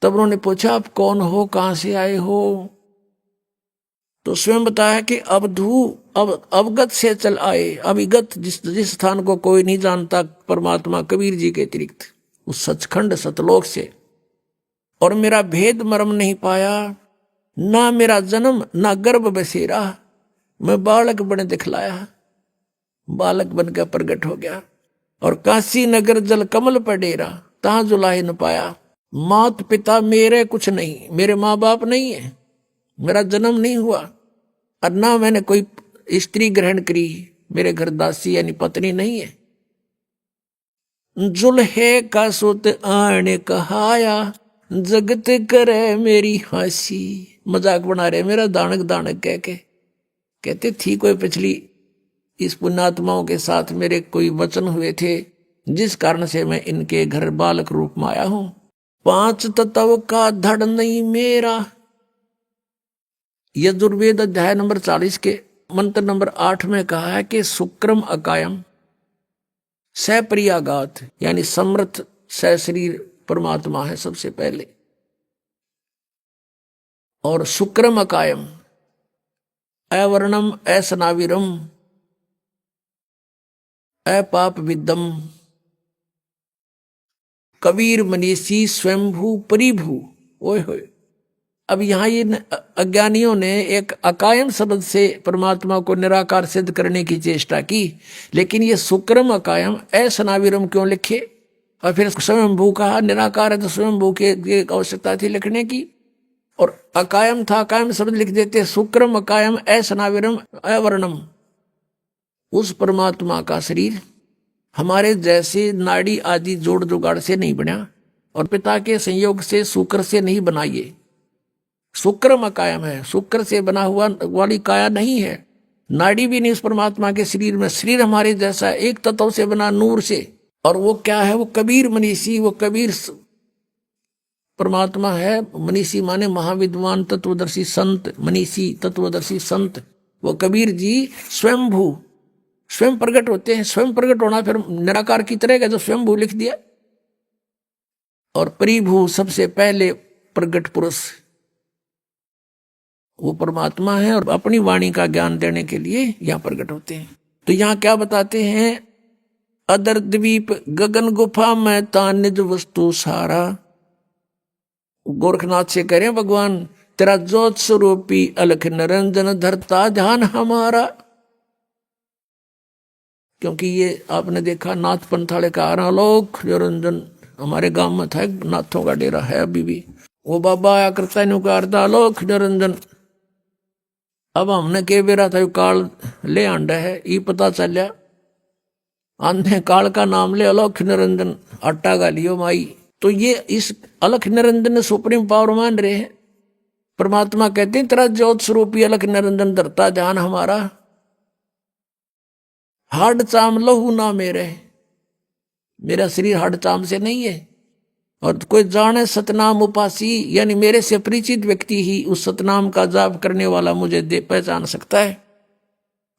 तब उन्होंने पूछा, आप कौन हो, कहां से आए हो? तो स्वयं बताया कि अवधू अब अवगत से चल आए। अविगत जिस स्थान को कोई नहीं जानता परमात्मा कबीर जी के अतिरिक्त, उस सचखंड सतलोक से। और मेरा भेद मर्म नहीं पाया, ना मेरा जन्म ना गर्भ बसेरा, मैं बालक बने दिखलाया, बालक बनकर प्रकट हो गया। और काशी नगर जल कमल पर डेरा, तहां जुलाए न पाया। मात पिता मेरे कुछ नहीं, मेरे माँ बाप नहीं है, मेरा जन्म नहीं हुआ, और ना मैंने कोई स्त्री ग्रहण करी, मेरे घर दासी यानी पत्नी नहीं है। जुल्हे का सुत आने कहाया, जगत करे मेरी हंसी। मजाक बना रहे मेरा दानक दानक कह के। कहते थी कोई पिछली इस पुण्यात्माओं के साथ मेरे कोई वचन हुए थे, जिस कारण से मैं इनके घर बालक रूप में आया हूं। पांच तत्व का धड़ नहीं मेरा, यजुर्वेद अध्याय नंबर 40 के मंत्र नंबर 8 में कहा है कि शुक्रम अकायम सप्रियागात, यानी समर्थ सशरीर परमात्मा है सबसे पहले। और शुक्रम अकायम अवर्णम असनाविरम अपाप विदम कबीर मनीषी स्वयंभू परिभू। ओए होए, अब यहाँ ये अज्ञानियों ने एक अकायम शब्द से परमात्मा को निराकार सिद्ध करने की चेष्टा की, लेकिन ये शुक्रम अकायम असनाविरम क्यों लिखे? और फिर स्वयंभू कहा, निराकार है तो स्वयंभू की आवश्यकता थी लिखने की, और अकायम था, अकायम शब्द लिख देते। शुक्रम अकायम असनाविरम अवर्णम। उस परमात्मा का शरीर हमारे जैसे नाड़ी आदि जोड़ जुगाड़ से नहीं बना, और पिता के संयोग से शुक्र से नहीं बनाइए। शुक्रम अकायम है, शुक्र से बना हुआ वाली काया नहीं है, नाड़ी भी नहीं उस परमात्मा के शरीर में। शरीर हमारे जैसा एक तत्व से बना, नूर से। और वो क्या है? वो कबीर मनीषी, वो कबीर परमात्मा है। मनीषी माने महाविद्वान तत्वदर्शी संत, मनीषी तत्वदर्शी संत। वो कबीर जी स्वयंभू, स्वयं प्रकट होते हैं। स्वयं प्रकट होना फिर निराकार की तरह का, जो स्वयंभू लिख दिया। और परिभू सबसे पहले प्रकट पुरुष वो परमात्मा है, और अपनी वाणी का ज्ञान देने के लिए यहां प्रकट होते हैं। तो यहां क्या बताते हैं? अदर द्वीप गगन गुफा में तान निज वस्तु सारा। गोरखनाथ से कह रहे हैं भगवान, तेरा ज्योत स्वरूपी अलख निरंजन धरता ध्यान हमारा। क्योंकि ये आपने देखा नाथ पंथाले का आलोक निरंजन हमारे गांव में था, नाथों का डेरा है अभी भी। वो बाबा आया करता है नुकारता आलोक निरंजन। अब हमने के बेरा था काल ले आंडा है, ये पता चलिया आंधे काल का नाम ले अलख निरंजन आटा गालियो माई। तो ये इस अलख निरंजन ने सुप्रीम पावर मान रहे हैं। परमात्मा कहते हैं तेरा ज्योत स्वरूपी अलख निरंजन धरता ध्यान हमारा, हाड चाम लहू ना मेरा शरीर हाड चाम से नहीं है। और कोई जाने सतनाम उपासी, यानी मेरे से परिचित व्यक्ति ही उस सतनाम का जाप करने वाला मुझे पहचान सकता है।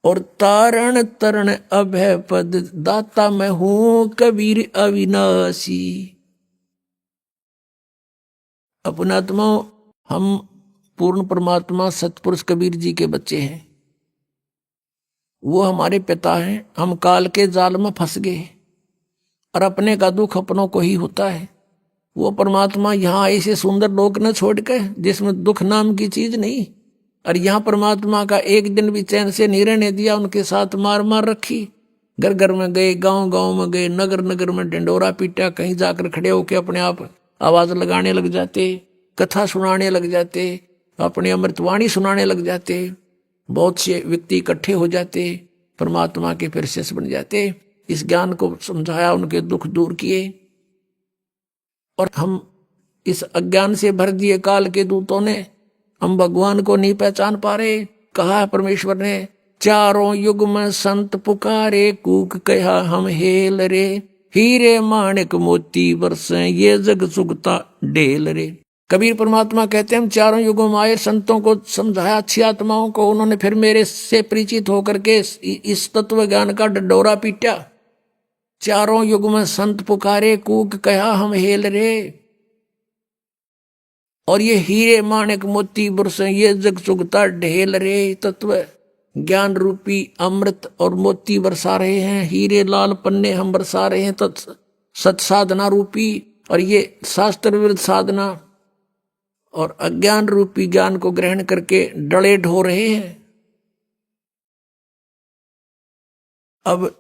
और तारण तरण अभय पद दाता मैं हूं कबीर अविनाशी। अपनात्मा हम पूर्ण परमात्मा सतपुरुष कबीर जी के बच्चे हैं, वो हमारे पिता हैं। हम काल के जाल में फंस गए और अपने का दुख अपनों को ही होता है। वो परमात्मा यहाँ ऐसे सुंदर लोक न छोड़ के जिसमें दुख नाम की चीज नहीं, और यहाँ परमात्मा का एक दिन भी चैन से नहीं रहने दिया। उनके साथ मार मार रखी, घर घर में गए, गांव गांव में गए, नगर नगर में डंडोरा पीटा, कहीं जाकर खड़े होकर अपने आप आवाज लगाने लग जाते, कथा सुनाने लग जाते, अपनी अमृतवाणी सुनाने लग जाते। बहुत से व्यक्ति इकट्ठे हो जाते, परमात्मा के फिर शिष्य बन जाते। इस ज्ञान को समझाया, उनके दुख दूर किए। और हम इस अज्ञान से भर दिए काल के दूतों ने, हम भगवान को नहीं पहचान पा रहे। कहा परमेश्वर ने, चारों युग में संत पुकारे, कूक कहा हम हेल रे, हीरे माणिक मोती बरसे ये जग सुगता ढेल रे। कबीर परमात्मा कहते हैं हम चारों युगों में आए, संतों को समझाया, अच्छी आत्माओं को, उन्होंने फिर मेरे से परिचित होकर के इस तत्व ज्ञान का डंडोरा पीटा। चारों युग में संत पुकारे, कूक कहा हम हेल रे, और ये हीरे माणिक मोती बरसे ये जग सुगता ढेल रे। तत्व ज्ञान रूपी अमृत और मोती बरसा रहे हैं, हीरे लाल पन्ने हम बरसा रहे हैं सत साधना रूपी, और ये शास्त्र विरुद्ध साधना और अज्ञान रूपी ज्ञान को ग्रहण करके डले ढो रहे हैं। अब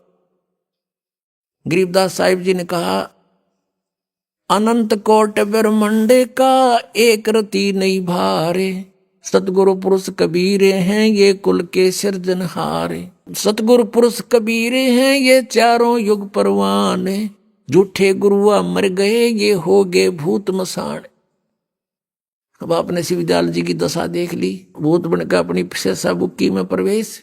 गरीबदास साहिब जी ने कहा, अनंत कोट ब्रह्मंड का एक रति नहीं भारे, सतगुरु पुरुष कबीरे हैं ये कुल के सिरजनहारे। सतगुरु पुरुष कबीरे हैं ये चारों युग परवान, झूठे गुरुआ मर गए ये हो गए भूत मसान। अब आपने शिवदयाल जी की दशा देख ली, भूत बनकर अपनी शेषा बुक्की में प्रवेश।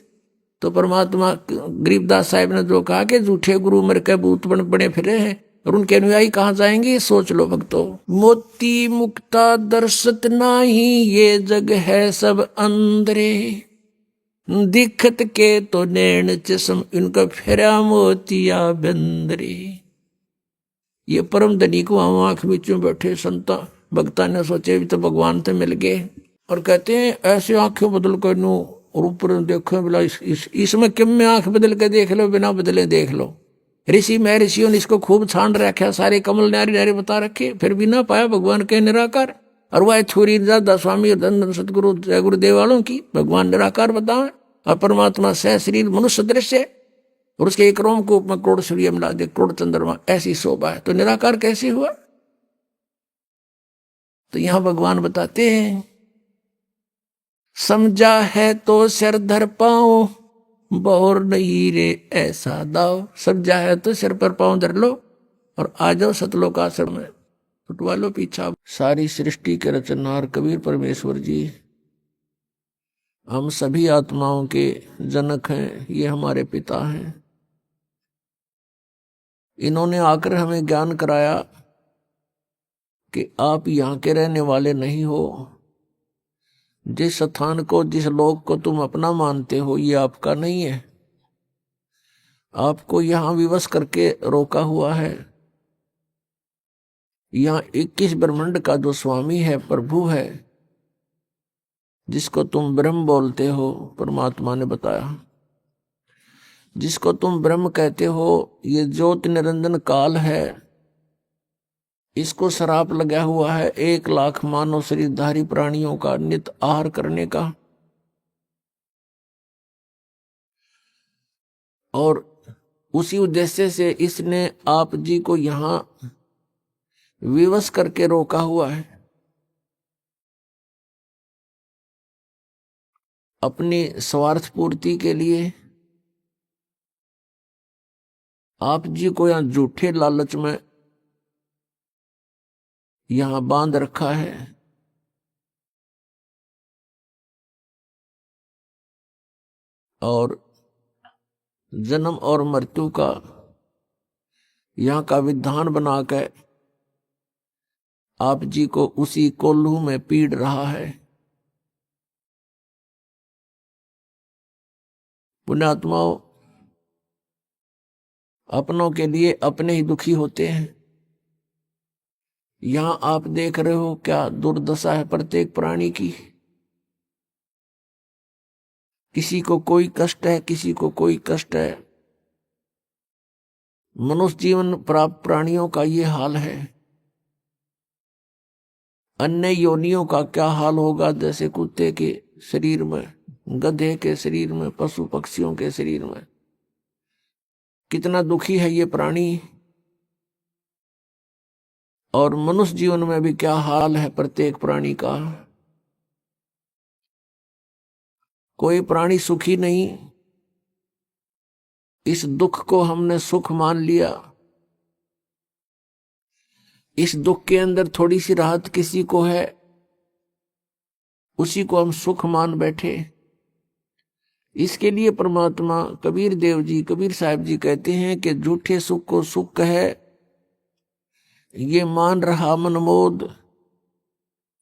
तो परमात्मा गरीबदास साहिब ने जो कहा कि झूठे गुरु मर के भूत बने फिरे हैं, और उनके अनुयायी कहाँ जाएंगे, सोच लो भक्तों। मोती मुक्ता दर्शत नाही ये जग है सब अंदरे, दिखत के तो नैन चश्म इनका फेरा मोतिया बंदरे। ये परम धनी को हम आंख बीच में बैठे संता भक्ता ने सोचे भी तो भगवान से मिल गए, और कहते हैं ऐसे आंखें बदल कर नो और ऊपर देखो, बोला इसमें किम में आंख बदल के देख लो, बिना बदले देख लो। ऋषि में ऋषियों ने इसको खूब छान रखा, सारे कमल नारी नारी बता रखे, फिर भी ना पाया भगवान के निराकार। और वह छुरी दादा स्वामी धन सतगुरु जय गुरुदेव वालों की भगवान निराकार बताए, और परमात्मा सह शरीर मनुष्य दृश्य, और उसके एक रोम को में करोड़ सूर्य मिला दे, करोड़ चंद्रमा, ऐसी शोभा है, तो निराकार कैसे हुआ। तो यहां भगवान बताते हैं, समझा है तो सिर धर पाओ, बोर नहीं रे ऐसा दाव। समझा है तो सिर पर पांव धर लो और आ जाओ सतलोक आश्रम में, छुटवा लो पीछा। सारी सृष्टि के रचनहार कबीर परमेश्वर जी हम सभी आत्माओं के जनक हैं, ये हमारे पिता हैं। इन्होंने आकर हमें ज्ञान कराया कि आप यहाँ के रहने वाले नहीं हो, जिस स्थान को जिस लोक को तुम अपना मानते हो ये आपका नहीं है, आपको यहाँ विवश करके रोका हुआ है। यहाँ 21 ब्रह्मांड का जो स्वामी है, प्रभु है, जिसको तुम ब्रह्म बोलते हो, परमात्मा ने बताया, जिसको तुम ब्रह्म कहते हो, ये ज्योति निरंजन काल है, इसको शराप लगा हुआ है 1 लाख मानव शरीरधारी प्राणियों का नित आहार करने का। और उसी उद्देश्य से इसने आप जी को यहां विवश करके रोका हुआ है। अपनी स्वार्थ पूर्ति के लिए आप जी को यहां झूठे लालच में यहां बांध रखा है। और जन्म और मृत्यु का यहां का विधान बनाकर आप जी को उसी कोल्हू में पीड़ रहा है। पुण्यात्माओं, अपनों के लिए अपने ही दुखी होते हैं। यहां आप देख रहे हो क्या दुर्दशा है प्रत्येक प्राणी की। किसी को कोई कष्ट है, किसी को कोई कष्ट है। मनुष्य जीवन प्राप्त प्राणियों का ये हाल है। अन्य योनियों का क्या हाल होगा, जैसे कुत्ते के शरीर में, गधे के शरीर में, पशु पक्षियों के शरीर में। कितना दुखी है ये प्राणी। और मनुष्य जीवन में भी क्या हाल है प्रत्येक प्राणी का। कोई प्राणी सुखी नहीं। इस दुख को हमने सुख मान लिया। इस दुख के अंदर थोड़ी सी राहत किसी को है, उसी को हम सुख मान बैठे। इसके लिए परमात्मा कबीर देव जी, कबीर साहब जी कहते हैं कि झूठे सुख को सुख कहे, ये मान रहा मनमोद,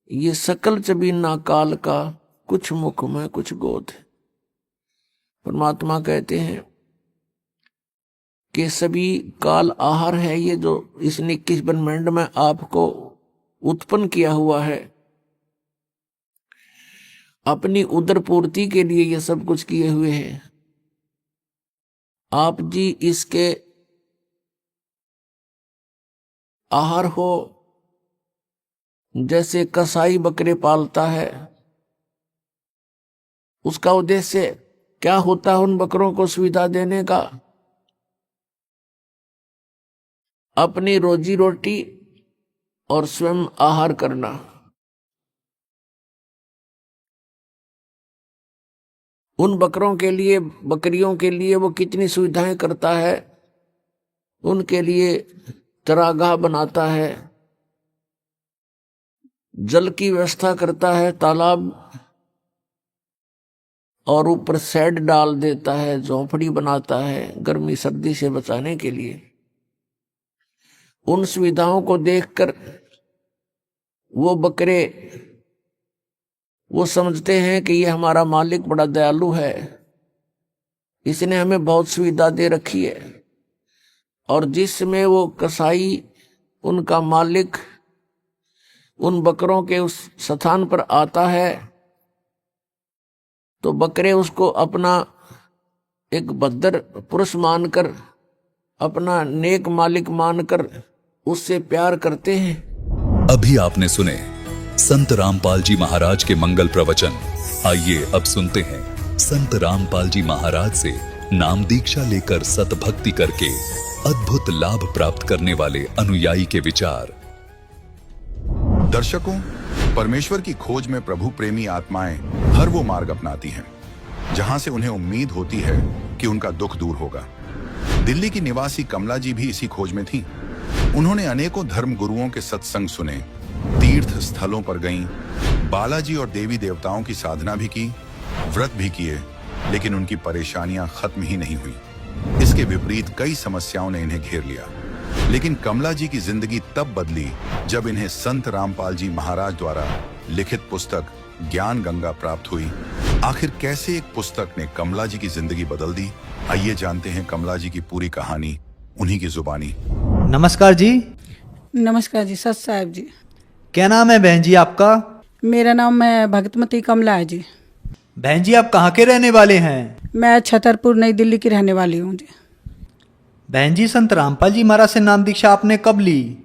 ये सकल चबीना काल का, कुछ मुख में कुछ गोद। परमात्मा कहते हैं कि सभी काल आहार है ये जो इसने 21 ब्रह्मांड में आपको उत्पन्न किया हुआ है। अपनी उदर पूर्ति के लिए ये सब कुछ किए हुए हैं। आप जी इसके आहार हो। जैसे कसाई बकरे पालता है, उसका उद्देश्य क्या होता है उन बकरों को सुविधा देने का? अपनी रोजी रोटी और स्वयं आहार करना। उन बकरों के लिए, बकरियों के लिए वो कितनी सुविधाएं करता है। उनके लिए चरागाह बनाता है, जल की व्यवस्था करता है, तालाब, और ऊपर शेड डाल देता है, झोंपड़ी बनाता है गर्मी सर्दी से बचाने के लिए। उन सुविधाओं को देखकर वो बकरे वो समझते हैं कि ये हमारा मालिक बड़ा दयालु है, इसने हमें बहुत सुविधा दे रखी है। और जिसमें वो कसाई, उनका मालिक, उन बकरों के उस स्थान पर आता है तो बकरे उसको अपना एक भद्र पुरुष मानकर, अपना नेक मालिक मानकर उससे प्यार करते हैं। अभी आपने सुने संत रामपाल जी महाराज के मंगल प्रवचन। आइए अब सुनते हैं संत रामपाल जी महाराज से नाम दीक्षा लेकर सतभक्ति करके अद्भुत लाभ प्राप्त करने वाले अनुयायी के विचार। दर्शकों, परमेश्वर की खोज में प्रभु प्रेमी आत्माएं हर वो मार्ग अपनाती हैं जहां से उन्हें उम्मीद होती है कि उनका दुख दूर होगा। दिल्ली की निवासी कमला जी भी इसी खोज में थीं। उन्होंने अनेकों धर्म गुरुओं के सत्संग सुने, तीर्थ स्थलों पर गईं, बालाजी और देवी देवताओं की साधना भी की, व्रत भी किए, लेकिन उनकी परेशानियां खत्म ही नहीं हुई। इसके विपरीत कई समस्याओं ने इन्हें घेर लिया। लेकिन कमला जी की जिंदगी तब बदली जब इन्हें संत रामपाल जी महाराज द्वारा लिखित पुस्तक ज्ञान गंगा प्राप्त हुई। आखिर कैसे एक पुस्तक ने कमला जी की जिंदगी बदल दी? आइए जानते हैं कमला जी की पूरी कहानी उन्हीं की जुबानी। नमस्कार जी। नमस्कार जी, सत साहब जी। क्या नाम है बहन जी आपका? मेरा नाम है भगतमती कमला है जी। बहन जी आप कहाँ के रहने वाले हैं? मैं छतरपुर नई दिल्ली की रहने वाली हूँ जी। बहन जी संत रामपाल जी महाराज से नाम दीक्षा आपने कब ली?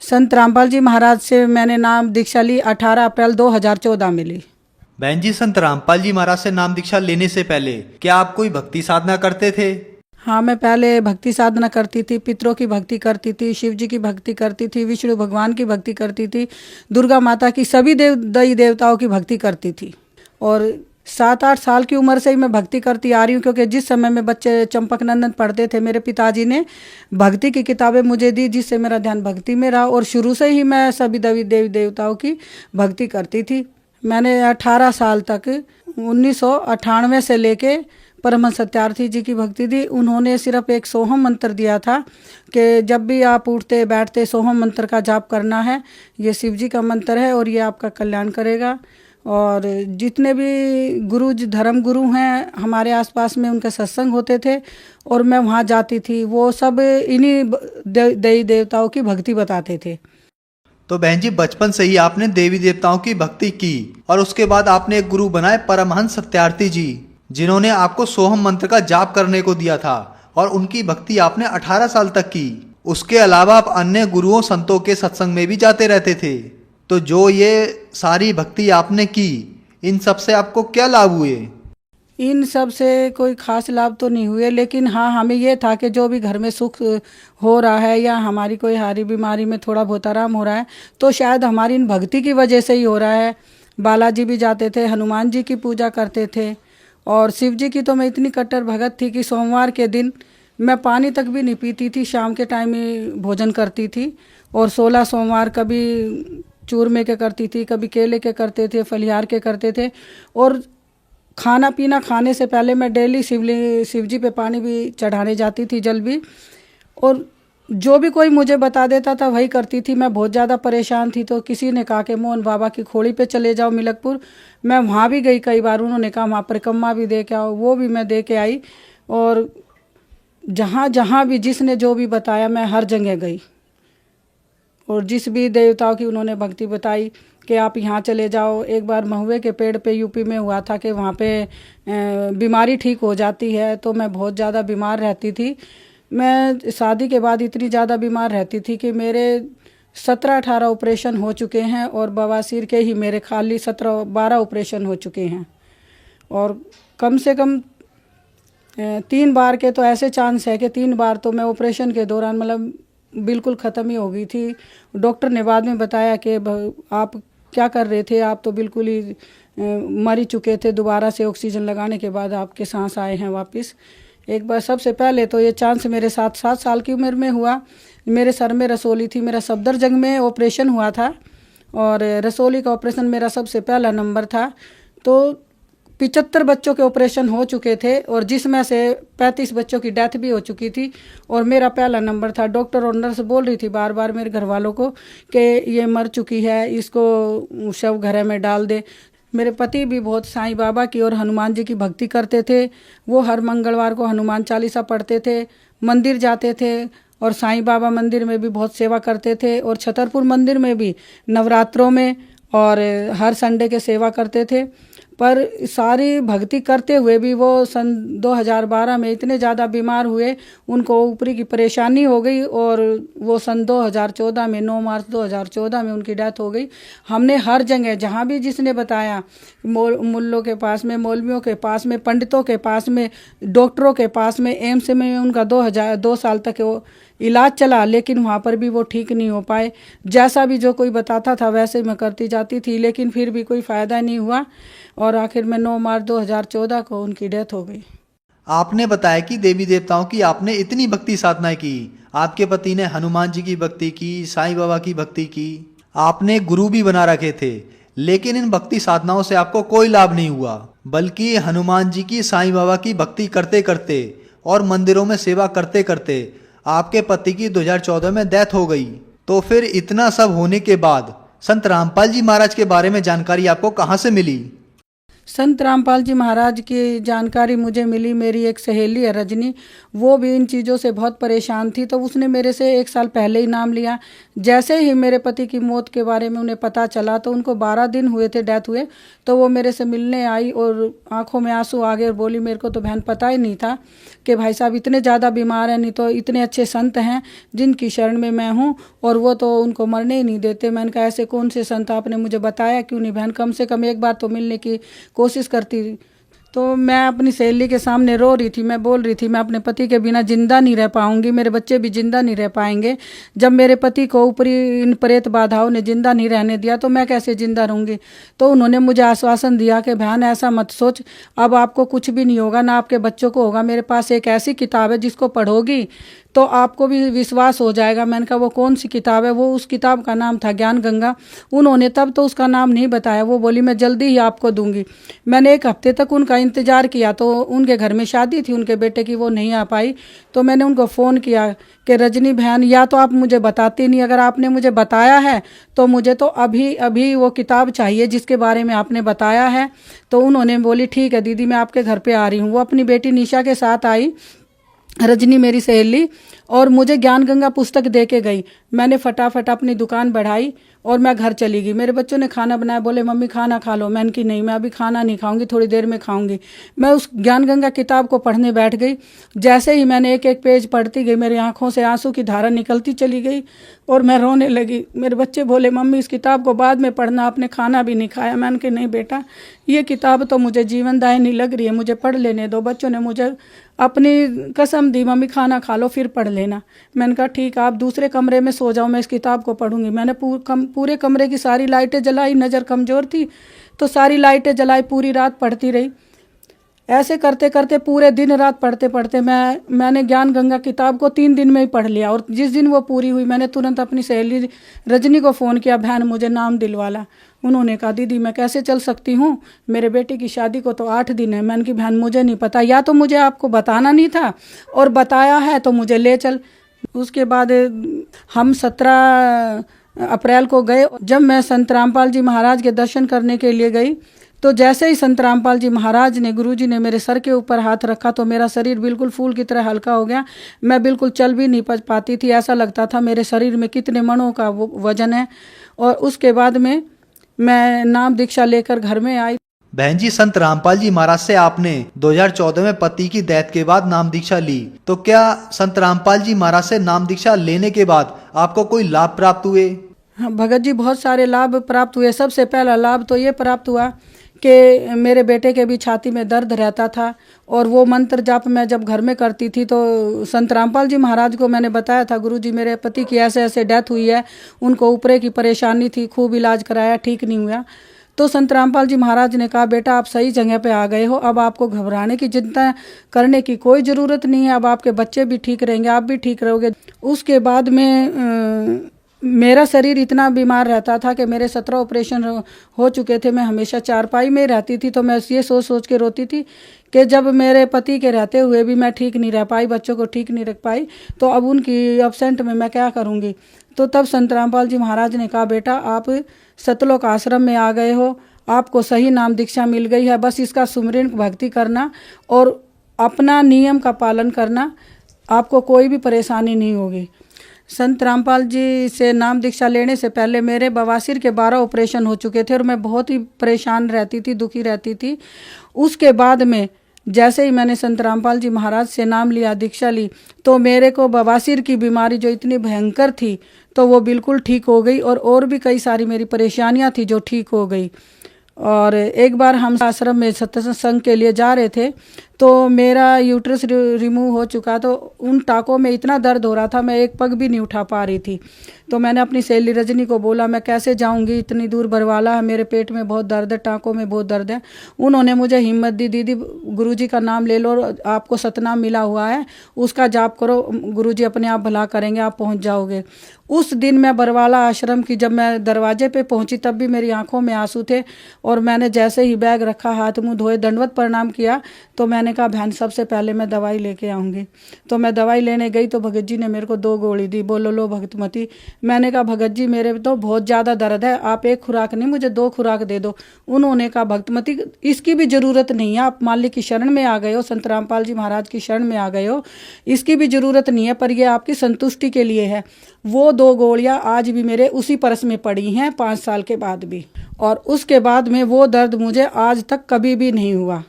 संत रामपाल जी महाराज से मैंने नाम दीक्षा ली 18 अप्रैल 2014 में ली। बहन जी संत रामपाल जी महाराज से नाम दीक्षा लेने से पहले क्या आप कोई भक्ति साधना करते थे? हाँ, मैं पहले भक्ति साधना करती थी, पितरों की भक्ति करती थी, शिव जी की भक्ति करती थी, विष्णु भगवान की भक्ति करती थी, दुर्गा माता की, सभी देवी देवताओं की भक्ति करती थी। और 7-8 साल की उम्र से ही मैं भक्ति करती आ रही हूँ, क्योंकि जिस समय में बच्चे चंपक नंदन पढ़ते थे, मेरे पिताजी ने भक्ति की किताबें मुझे दी, जिससे मेरा ध्यान भक्ति में रहा और शुरू से ही मैं सभी देवी देवताओं की भक्ति करती थी। मैंने 18 साल तक 1998 से लेके परमहंस सत्यार्थी जी की भक्ति दी। उन्होंने सिर्फ एक सोहम मंत्र दिया था कि जब भी आप उठते बैठते सोहम मंत्र का जाप करना है, ये शिव जी का मंत्र है और ये आपका कल्याण करेगा। और जितने भी गुरु धर्म गुरु हैं हमारे आसपास में, उनके सत्संग होते थे और मैं वहाँ जाती थी, वो सब इन्हीं देवी देवताओं की भक्ति बताते थे। तो बहन जी, बचपन से ही आपने देवी देवताओं की भक्ति की और उसके बाद आपने एक गुरु बनाए परमहंस सत्यार्थी जी, जिन्होंने आपको सोहम मंत्र का जाप करने को दिया था और उनकी भक्ति आपने 18 साल तक की। उसके अलावा आप अन्य गुरुओं संतों के सत्संग में भी जाते रहते थे। तो जो ये सारी भक्ति आपने की, इन सब से आपको क्या लाभ हुए? इन सब से कोई खास लाभ तो नहीं हुए, लेकिन हाँ, हमें ये था कि जो भी घर में सुख हो रहा है या हमारी कोई हारी बीमारी में थोड़ा बहुत आराम हो रहा है, तो शायद हमारी इन भक्ति की वजह से ही हो रहा है। बालाजी भी जाते थे, हनुमान जी की पूजा करते थे और शिव जी की तो मैं इतनी कट्टर भगत थी कि सोमवार के दिन मैं पानी तक भी नहीं पीती थी, शाम के टाइम ही भोजन करती थी। और 16 सोमवार कभी चूरमे के करती थी, कभी केले के करते थे, फलिहार के करते थे। और खाना पीना खाने से पहले मैं डेली शिव जी पे पानी भी चढ़ाने जाती थी, जल भी। और जो भी कोई मुझे बता देता था वही करती थी। मैं बहुत ज़्यादा परेशान थी, तो किसी ने कहा कि मोहन बाबा की खोड़ी पे चले जाओ मिलकपुर। मैं वहाँ भी गई कई बार, उन्होंने कहा वहाँ परिक्रमा भी दे के आओ, वो भी मैं दे के आई। और जहाँ जहाँ भी जिसने जो भी बताया मैं हर जगह गई और जिस भी देवताओं की उन्होंने भक्ति बताई कि आप यहाँ चले जाओ। एक बार महुए के पेड़ पे यूपी में हुआ था कि वहाँ पे बीमारी ठीक हो जाती है, तो मैं बहुत ज़्यादा बीमार रहती थी। मैं शादी के बाद इतनी ज़्यादा बीमार रहती थी कि मेरे 17-18 ऑपरेशन हो चुके हैं और बवासीर के ही मेरे खाली 17-12 ऑपरेशन हो चुके हैं। और कम से कम 3 बार के तो ऐसे चांस है कि 3 बार तो मैं ऑपरेशन के दौरान मतलब बिल्कुल ख़त्म ही हो गई थी। डॉक्टर ने बाद में बताया कि आप क्या कर रहे थे, आप तो बिल्कुल ही मर ही चुके थे। दोबारा से ऑक्सीजन लगाने के बाद आपके सांस आए हैं वापस। एक बार सबसे पहले तो ये चांस मेरे 7 साल की उम्र में हुआ। मेरे सर में रसोली थी, मेरा सफदरजंग में ऑपरेशन हुआ था और रसोली का ऑपरेशन मेरा सबसे पहला नंबर था। तो 75 बच्चों के ऑपरेशन हो चुके थे और जिसमें से 35 बच्चों की डेथ भी हो चुकी थी और मेरा पहला नंबर था। डॉक्टर और नर्स बोल रही थी बार बार मेरे घर वालों को कि ये मर चुकी है, इसको शव घर में डाल दे। मेरे पति भी बहुत साईं बाबा की और हनुमान जी की भक्ति करते थे। वो हर मंगलवार को हनुमान चालीसा पढ़ते थे, मंदिर जाते थे और साईं बाबा मंदिर में भी बहुत सेवा करते थे और छतरपुर मंदिर में भी नवरात्रों में और हर संडे के सेवा करते थे। पर सारी भक्ति करते हुए भी वो सन 2012 में इतने ज़्यादा बीमार हुए, उनको ऊपरी की परेशानी हो गई और वो सन 2014 में 9 मार्च 2014 में उनकी डेथ हो गई। हमने हर जगह जहाँ भी जिसने बताया, मुल्लों के पास में, मौलवियों के पास में, पंडितों के पास में, डॉक्टरों के पास में, एम्स में उनका 2 साल तक वो इलाज चला, लेकिन वहाँ पर भी वो ठीक नहीं हो पाए। जैसा भी जो कोई बताता था वैसे मैं करती जाती थी, लेकिन फिर भी कोई फ़ायदा नहीं हुआ और आखिर में 9 मार्च 2014 को उनकी डेथ हो गई। आपने बताया कि देवी देवताओं की आपने इतनी भक्ति साधना की, आपके पति ने हनुमान जी की भक्ति की, साईं बाबा की भक्ति की, आपने गुरु भी बना रखे थे, लेकिन इन भक्ति साधनाओं से आपको कोई लाभ नहीं हुआ, बल्कि हनुमान जी की, साईं बाबा की भक्ति करते करते और मंदिरों में सेवा करते करते आपके पति की 2014 में डेथ हो गई। तो फिर इतना सब होने के बाद संत रामपाल जी महाराज के बारे में जानकारी आपको कहाँ से मिली? संत रामपाल जी महाराज की जानकारी मुझे मिली, मेरी एक सहेली है रजनी, वो भी इन चीज़ों से बहुत परेशान थी, तो उसने मेरे से 1 साल पहले ही नाम लिया। जैसे ही मेरे पति की मौत के बारे में उन्हें पता चला, तो उनको 12 दिन हुए थे डेथ हुए, तो वो मेरे से मिलने आई और आंखों में आंसू आ गए और बोली मेरे को तो बहन पता ही नहीं था कि भाई साहब इतने ज़्यादा बीमार हैं, नहीं तो इतने अच्छे संत हैं जिनकी शरण में मैं हूँ और वो तो उनको मरने ही नहीं देते। मैंने कहा ऐसे कौन से संत, आपने मुझे बताया क्यों नहीं बहन, कम से कम एक बार तो मिलने की कोशिश करती। तो मैं अपनी सहेली के सामने रो रही थी। मैं बोल रही थी मैं अपने पति के बिना जिंदा नहीं रह पाऊंगी, मेरे बच्चे भी जिंदा नहीं रह पाएंगे। जब मेरे पति को ऊपरी इन प्रेत बाधाओं ने जिंदा नहीं रहने दिया तो मैं कैसे जिंदा रहूंगी। तो उन्होंने मुझे आश्वासन दिया कि बहन ऐसा मत सोच, अब आपको कुछ भी नहीं होगा, ना आपके बच्चों को होगा। मेरे पास एक ऐसी किताब है जिसको पढ़ोगी तो आपको भी विश्वास हो जाएगा। मैंने कहा वो कौन सी किताब है? वो उस किताब का नाम था ज्ञान गंगा। उन्होंने तब तो उसका नाम नहीं बताया, वो बोली मैं जल्दी ही आपको दूंगी। मैंने 1 हफ्ते तक उनका इंतज़ार किया, तो उनके घर में शादी थी उनके बेटे की, वो नहीं आ पाई। तो मैंने उनको फ़ोन किया कि रजनी बहन, या तो आप मुझे बताती नहीं, अगर आपने मुझे बताया है तो मुझे तो अभी अभी वो किताब चाहिए जिसके बारे में आपने बताया है। तो उन्होंने बोली ठीक है दीदी, मैं आपके घर पे आ रही हूँ। वो अपनी बेटी निशा के साथ आई, रजनी मेरी सहेली, और मुझे ज्ञान गंगा पुस्तक दे के गई। मैंने फटाफट अपनी दुकान बढ़ाई और मैं घर चली गई। मेरे बच्चों ने खाना बनाया, बोले मम्मी खाना खा लो। मैंने कि नहीं, मैं अभी खाना नहीं खाऊंगी, थोड़ी देर में खाऊंगी। मैं उस ज्ञान गंगा किताब को पढ़ने बैठ गई। जैसे ही मैंने एक एक पेज पढ़ती गई, मेरी आंखों से आंसू की धारा निकलती चली गई और मैं रोने लगी। मेरे बच्चे बोले मम्मी इस किताब को बाद में पढ़ना, आपने खाना भी नहीं खाया। मैंने कि नहीं बेटा, ये किताब तो मुझे जीवनदायिनी लग रही है, मुझे पढ़ लेने दो। बच्चों ने मुझे अपनी कसम दी, मम्मी खाना खा लो फिर पढ़ लेना। मैंने कहा ठीक, आप दूसरे कमरे में सो जाओ, मैं इस किताब को पढ़ूंगी। मैंने पूरे कमरे की सारी लाइटें जलाई, नज़र कमज़ोर थी तो सारी लाइटें जलाई, पूरी रात पढ़ती रही। ऐसे करते करते पूरे दिन रात पढ़ते पढ़ते मैंने ज्ञान गंगा किताब को 3 दिन में ही पढ़ लिया। और जिस दिन वो पूरी हुई, मैंने तुरंत अपनी सहेली रजनी को फ़ोन किया, बहन मुझे नाम दिलवाला। उन्होंने कहा दीदी मैं कैसे चल सकती हूँ, मेरे बेटे की शादी को तो 8 दिन है। मैंने की बहन मुझे नहीं पता, या तो मुझे आपको बताना नहीं था और बताया है तो मुझे ले चल। उसके बाद हम 17 अप्रैल को गए। जब मैं संत रामपाल जी महाराज के दर्शन करने के लिए गई तो जैसे ही संत रामपाल जी महाराज ने, गुरुजी ने मेरे सर के ऊपर हाथ रखा तो मेरा शरीर बिल्कुल फूल की तरह हल्का हो गया। मैं बिल्कुल चल भी नहीं पाती थी, ऐसा लगता था मेरे शरीर में कितने मनों का वो वजन है। और उसके बाद में मैं नाम दीक्षा लेकर घर में आई। बहन जी, संत रामपाल जी महाराज से आपने 2014 में पति की डेथ के बाद नाम दीक्षा ली, तो क्या संत रामपाल जी महाराज से नाम दीक्षा लेने के बाद आपको कोई लाभ प्राप्त हुए? हाँ भगत जी, बहुत सारे लाभ प्राप्त हुए। सबसे पहला लाभ तो ये प्राप्त हुआ कि मेरे बेटे के भी छाती में दर्द रहता था और वो मंत्र जाप मैं जब घर में करती थी तो संत रामपाल जी महाराज को मैंने बताया था, गुरुजी मेरे पति की ऐसे ऐसे डेथ हुई है, उनको ऊपरे की परेशानी थी, खूब इलाज कराया, ठीक नहीं हुआ। तो संत रामपाल जी महाराज ने कहा बेटा आप सही जगह पे आ गए हो, अब आपको घबराने की चिंता करने की कोई ज़रूरत नहीं है, अब आपके बच्चे भी ठीक रहेंगे, आप भी ठीक रहोगे। उसके बाद में मेरा शरीर इतना बीमार रहता था कि मेरे 17 ऑपरेशन हो चुके थे। मैं हमेशा चारपाई में रहती थी, तो मैं ये सोच सोच के रोती थी कि जब मेरे पति के रहते हुए भी मैं ठीक नहीं रह पाई, बच्चों को ठीक नहीं रख पाई, तो अब उनकी एब्सेंट में मैं क्या करूँगी। तो तब संत रामपाल जी महाराज ने कहा बेटा आप सतलोक आश्रम में आ गए हो, आपको सही नाम दीक्षा मिल गई है, बस इसका सुमिरन भक्ति करना और अपना नियम का पालन करना, आपको कोई भी परेशानी नहीं होगी। संत रामपाल जी से नाम दीक्षा लेने से पहले मेरे बवासीर के 12 ऑपरेशन हो चुके थे और मैं बहुत ही परेशान रहती थी, दुखी रहती थी। उसके बाद में जैसे ही मैंने संत रामपाल जी महाराज से नाम लिया, दीक्षा ली, तो मेरे को बवासीर की बीमारी जो इतनी भयंकर थी तो वो बिल्कुल ठीक हो गई और भी कई सारी मेरी परेशानियां थी जो ठीक हो गई। और एक बार हम आश्रम में सत्संग के लिए जा रहे थे तो मेरा यूट्रस रिमूव हो चुका, तो उन टाँकों में इतना दर्द हो रहा था मैं एक पग भी नहीं उठा पा रही थी। तो मैंने अपनी सहेली रजनी को बोला मैं कैसे जाऊंगी, इतनी दूर बरवाला है, मेरे पेट में बहुत दर्द है, टाँकों में बहुत दर्द है। उन्होंने मुझे हिम्मत दी, दीदी गुरुजी का नाम ले लो, आपको सतनाम मिला हुआ है, उसका जाप करो, गुरुजी अपने आप भला करेंगे, आप पहुँच जाओगे। उस दिन मैं बरवाला आश्रम की जब मैं दरवाजे पे पहुंची तब भी मेरी आंखों में आंसू थे और मैंने जैसे ही बैग रखा, हाथ मुंह धोए, दंडवत प्रणाम किया, तो मैंने कहा बहन सबसे पहले मैं दवाई लेके आऊँगी। तो मैं दवाई लेने गई तो भगत जी ने मेरे को 2 गोली दी, बोलो लो भगतमती। मैंने कहा भगत जी मेरे तो बहुत ज़्यादा दर्द है, आप 1 खुराक नहीं मुझे 2 खुराक दे दो। उन्होंने कहा भगतमती इसकी भी ज़रूरत नहीं है, आप मालिक की शरण में आ गए हो, संत रामपाल जी महाराज की शरण में आ गए हो, इसकी भी ज़रूरत नहीं है, पर यह आपकी संतुष्टि के लिए है। वो 2 गोलियां आज भी मेरे उसी परस में पड़ी हैं 5 साल के बाद भी, और उसके बाद में वो दर्द मुझे आज तक कभी भी नहीं हुआ।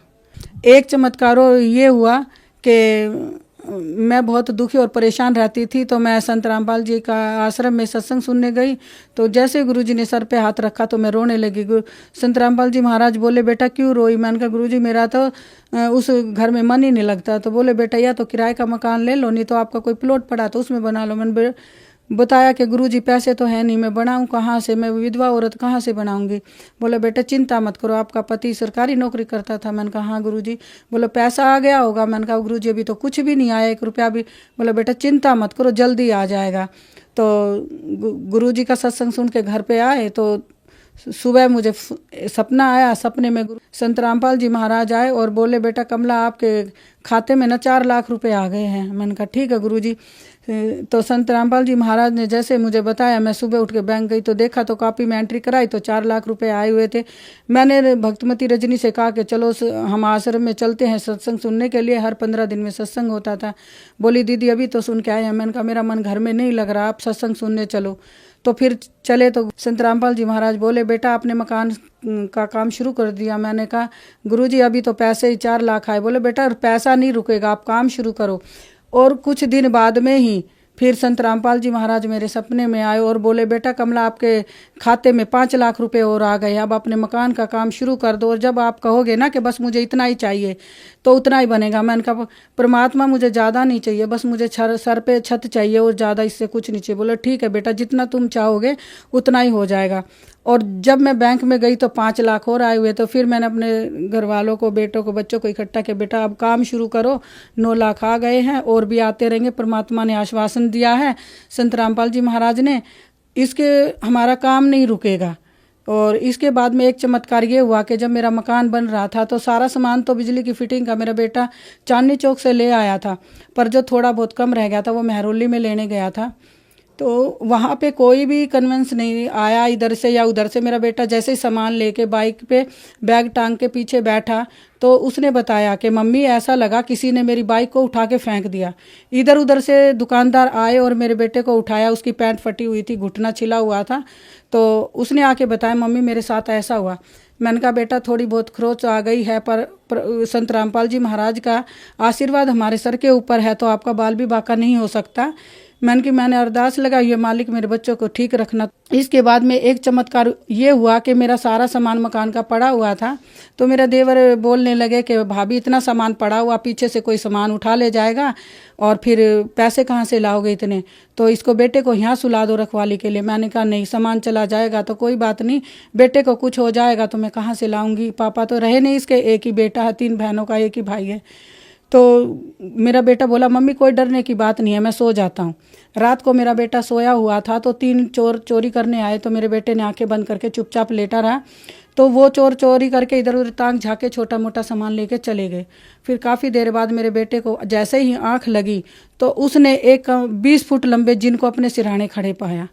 एक चमत्कार ये हुआ कि मैं बहुत दुखी और परेशान रहती थी, तो मैं संत रामपाल जी का आश्रम में सत्संग सुनने गई। तो जैसे गुरुजी ने सर पे हाथ रखा तो मैं रोने लगी। संत रामपाल जी महाराज बोले, बेटा क्यों रोई? मैंने कहा गुरुजी मेरा तो उस घर में मन ही नहीं लगता। तो बोले, बेटा या तो किराए का मकान ले लो, नहीं तो आपका कोई प्लॉट पड़ा तो उसमें बना लो। मैंने बताया कि गुरुजी पैसे तो है नहीं, मैं बनाऊं कहाँ से, मैं विधवा औरत कहाँ से बनाऊंगी। बोले, बेटा चिंता मत करो, आपका पति सरकारी नौकरी करता था। मैंने कहा हाँ गुरुजी। बोले, पैसा आ गया होगा। मैंने कहा गुरुजी अभी तो कुछ भी नहीं आया, 1 रुपया भी। बोले, बेटा चिंता मत करो, जल्दी आ जाएगा। तो गुरुजी का सत्संग सुन के घर पे आए तो सुबह मुझे सपना आया। सपने में संत रामपाल जी महाराज आए और बोले, बेटा कमला आपके खाते में ना 4 लाख रुपए आ गए हैं। मैंने कहा ठीक है गुरुजी। तो संत रामपाल जी महाराज ने जैसे मुझे बताया, मैं सुबह उठ के बैंक गई तो देखा तो कॉपी में एंट्री कराई तो 4 लाख रुपए आए हुए थे। मैंने भक्तमती रजनी से कहा कि चलो हम आश्रम में चलते हैं सत्संग सुनने के लिए। हर 15 दिन में सत्संग होता था। बोली, दीदी अभी तो सुन के आए हैं। मैंने कहा मेरा मन घर में नहीं लग रहा, आप सत्संग सुनने चलो। तो फिर चले तो संत रामपाल जी महाराज बोले, बेटा आपने मकान का काम शुरू कर दिया? मैंने कहा गुरुजी अभी तो पैसे ही 4 लाख आए। बोले, बेटा पैसा नहीं रुकेगा, आप काम शुरू करो। और कुछ दिन बाद में ही फिर संत रामपाल जी महाराज मेरे सपने में आए और बोले, बेटा कमला आपके खाते में 5 लाख रुपए और आ गए, अब अपने मकान का काम शुरू कर दो। और जब आप कहोगे ना कि बस मुझे इतना ही चाहिए तो उतना ही बनेगा। मैंने कहा परमात्मा मुझे ज़्यादा नहीं चाहिए, बस मुझे सर पे छत चाहिए और ज़्यादा इससे कुछ नहीं चाहिए। बोले, ठीक है बेटा, जितना तुम चाहोगे उतना ही हो जाएगा। और जब मैं बैंक में गई तो 5 लाख और आए हुए। तो फिर मैंने अपने घर वालों को, बेटों को, बच्चों को इकट्ठा किया, बेटा अब काम शुरू करो, 9 लाख आ गए हैं और भी आते रहेंगे। परमात्मा ने आश्वासन दिया है संत रामपाल जी महाराज ने, इसके हमारा काम नहीं रुकेगा। और इसके बाद में एक चमत्कार ये हुआ कि जब मेरा मकान बन रहा था तो सारा सामान तो बिजली की फिटिंग का मेरा बेटा चांदनी चौक से ले आया था, पर जो थोड़ा बहुत कम रह गया था वो मेहरौली में लेने गया था। तो वहाँ पे कोई भी कन्वेंस नहीं आया इधर से या उधर से। मेरा बेटा जैसे ही सामान लेके बाइक पे बैग टांग के पीछे बैठा तो उसने बताया कि मम्मी ऐसा लगा किसी ने मेरी बाइक को उठा के फेंक दिया। इधर उधर से दुकानदार आए और मेरे बेटे को उठाया, उसकी पैंट फटी हुई थी, घुटना छिला हुआ था। तो उसने आके बताया, मम्मी मेरे साथ ऐसा हुआ। मैंने कहा बेटा थोड़ी बहुत खरोच आ गई है, पर संत रामपाल जी महाराज का आशीर्वाद हमारे सर के ऊपर है तो आपका बाल भी बाका नहीं हो सकता। मैंने अरदास लगाई है, मालिक मेरे बच्चों को ठीक रखना। इसके बाद में एक चमत्कार ये हुआ कि मेरा सारा सामान मकान का पड़ा हुआ था। तो मेरा देवर बोलने लगे कि भाभी इतना सामान पड़ा हुआ, पीछे से कोई सामान उठा ले जाएगा और फिर पैसे कहाँ से लाओगे इतने, तो इसको बेटे को यहाँ सुला दो रखवाली के लिए। मैंने कहा नहीं, सामान चला जाएगा तो कोई बात नहीं, बेटे को कुछ हो जाएगा तो मैं कहाँ से लाऊंगी, पापा तो रहे नहीं, इसके एक ही बेटा है, 3 बहनों का एक ही भाई है। तो मेरा बेटा बोला, मम्मी कोई डरने की बात नहीं है, मैं सो जाता हूँ। रात को मेरा बेटा सोया हुआ था तो 3 चोर चोरी करने आए। तो मेरे बेटे ने आंखें बंद करके चुपचाप लेटा रहा। तो वो चोर चोरी करके इधर उधर ताक झाके छोटा मोटा सामान लेके चले गए। फिर काफ़ी देर बाद मेरे बेटे को जैसे ही आँख लगी तो उसने एक 20 फुट लंबे जिन को अपने सिरहाने खड़े पाया।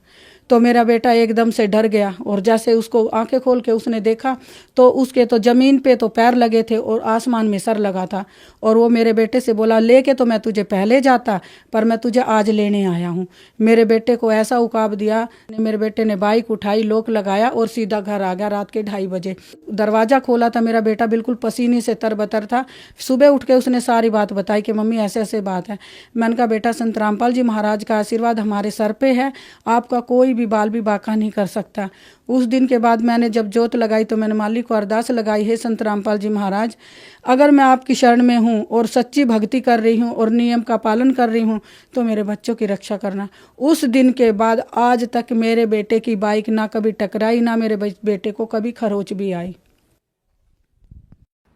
तो मेरा बेटा एकदम से डर गया और जैसे उसको आंखें खोल के उसने देखा तो उसके तो ज़मीन पे तो पैर लगे थे और आसमान में सर लगा था। और वो मेरे बेटे से बोला, लेके तो मैं तुझे पहले जाता, पर मैं तुझे आज लेने आया हूँ। मेरे बेटे को ऐसा उकाब दिया। मेरे बेटे ने बाइक उठाई, लॉक लगाया और सीधा घर आ गया। रात के 2:30 बजे दरवाज़ा खोला था, मेरा बेटा बिल्कुल पसीने से तरबतर था। सुबह उठ के उसने सारी बात बताई कि मम्मी ऐसे ऐसे बात है। मैंने कहा बेटा संत रामपाल जी महाराज का आशीर्वाद हमारे सर पे है, आपका कोई भी बाल भी बाका नहीं कर सकता। उस दिन के बाद मैंने जब जोत लगाई तो मैंने मालिक को अरदास लगाई है, संत रामपाल जी महाराज अगर मैं आपकी शरण में हूँ और सच्ची भक्ति कर रही हूँ और नियम का पालन कर रही हूँ तो मेरे बच्चों की रक्षा करना। उस दिन के बाद आज तक मेरे बेटे की बाइक ना कभी टकराई, ना मेरे बेटे को कभी खरोच भी आई।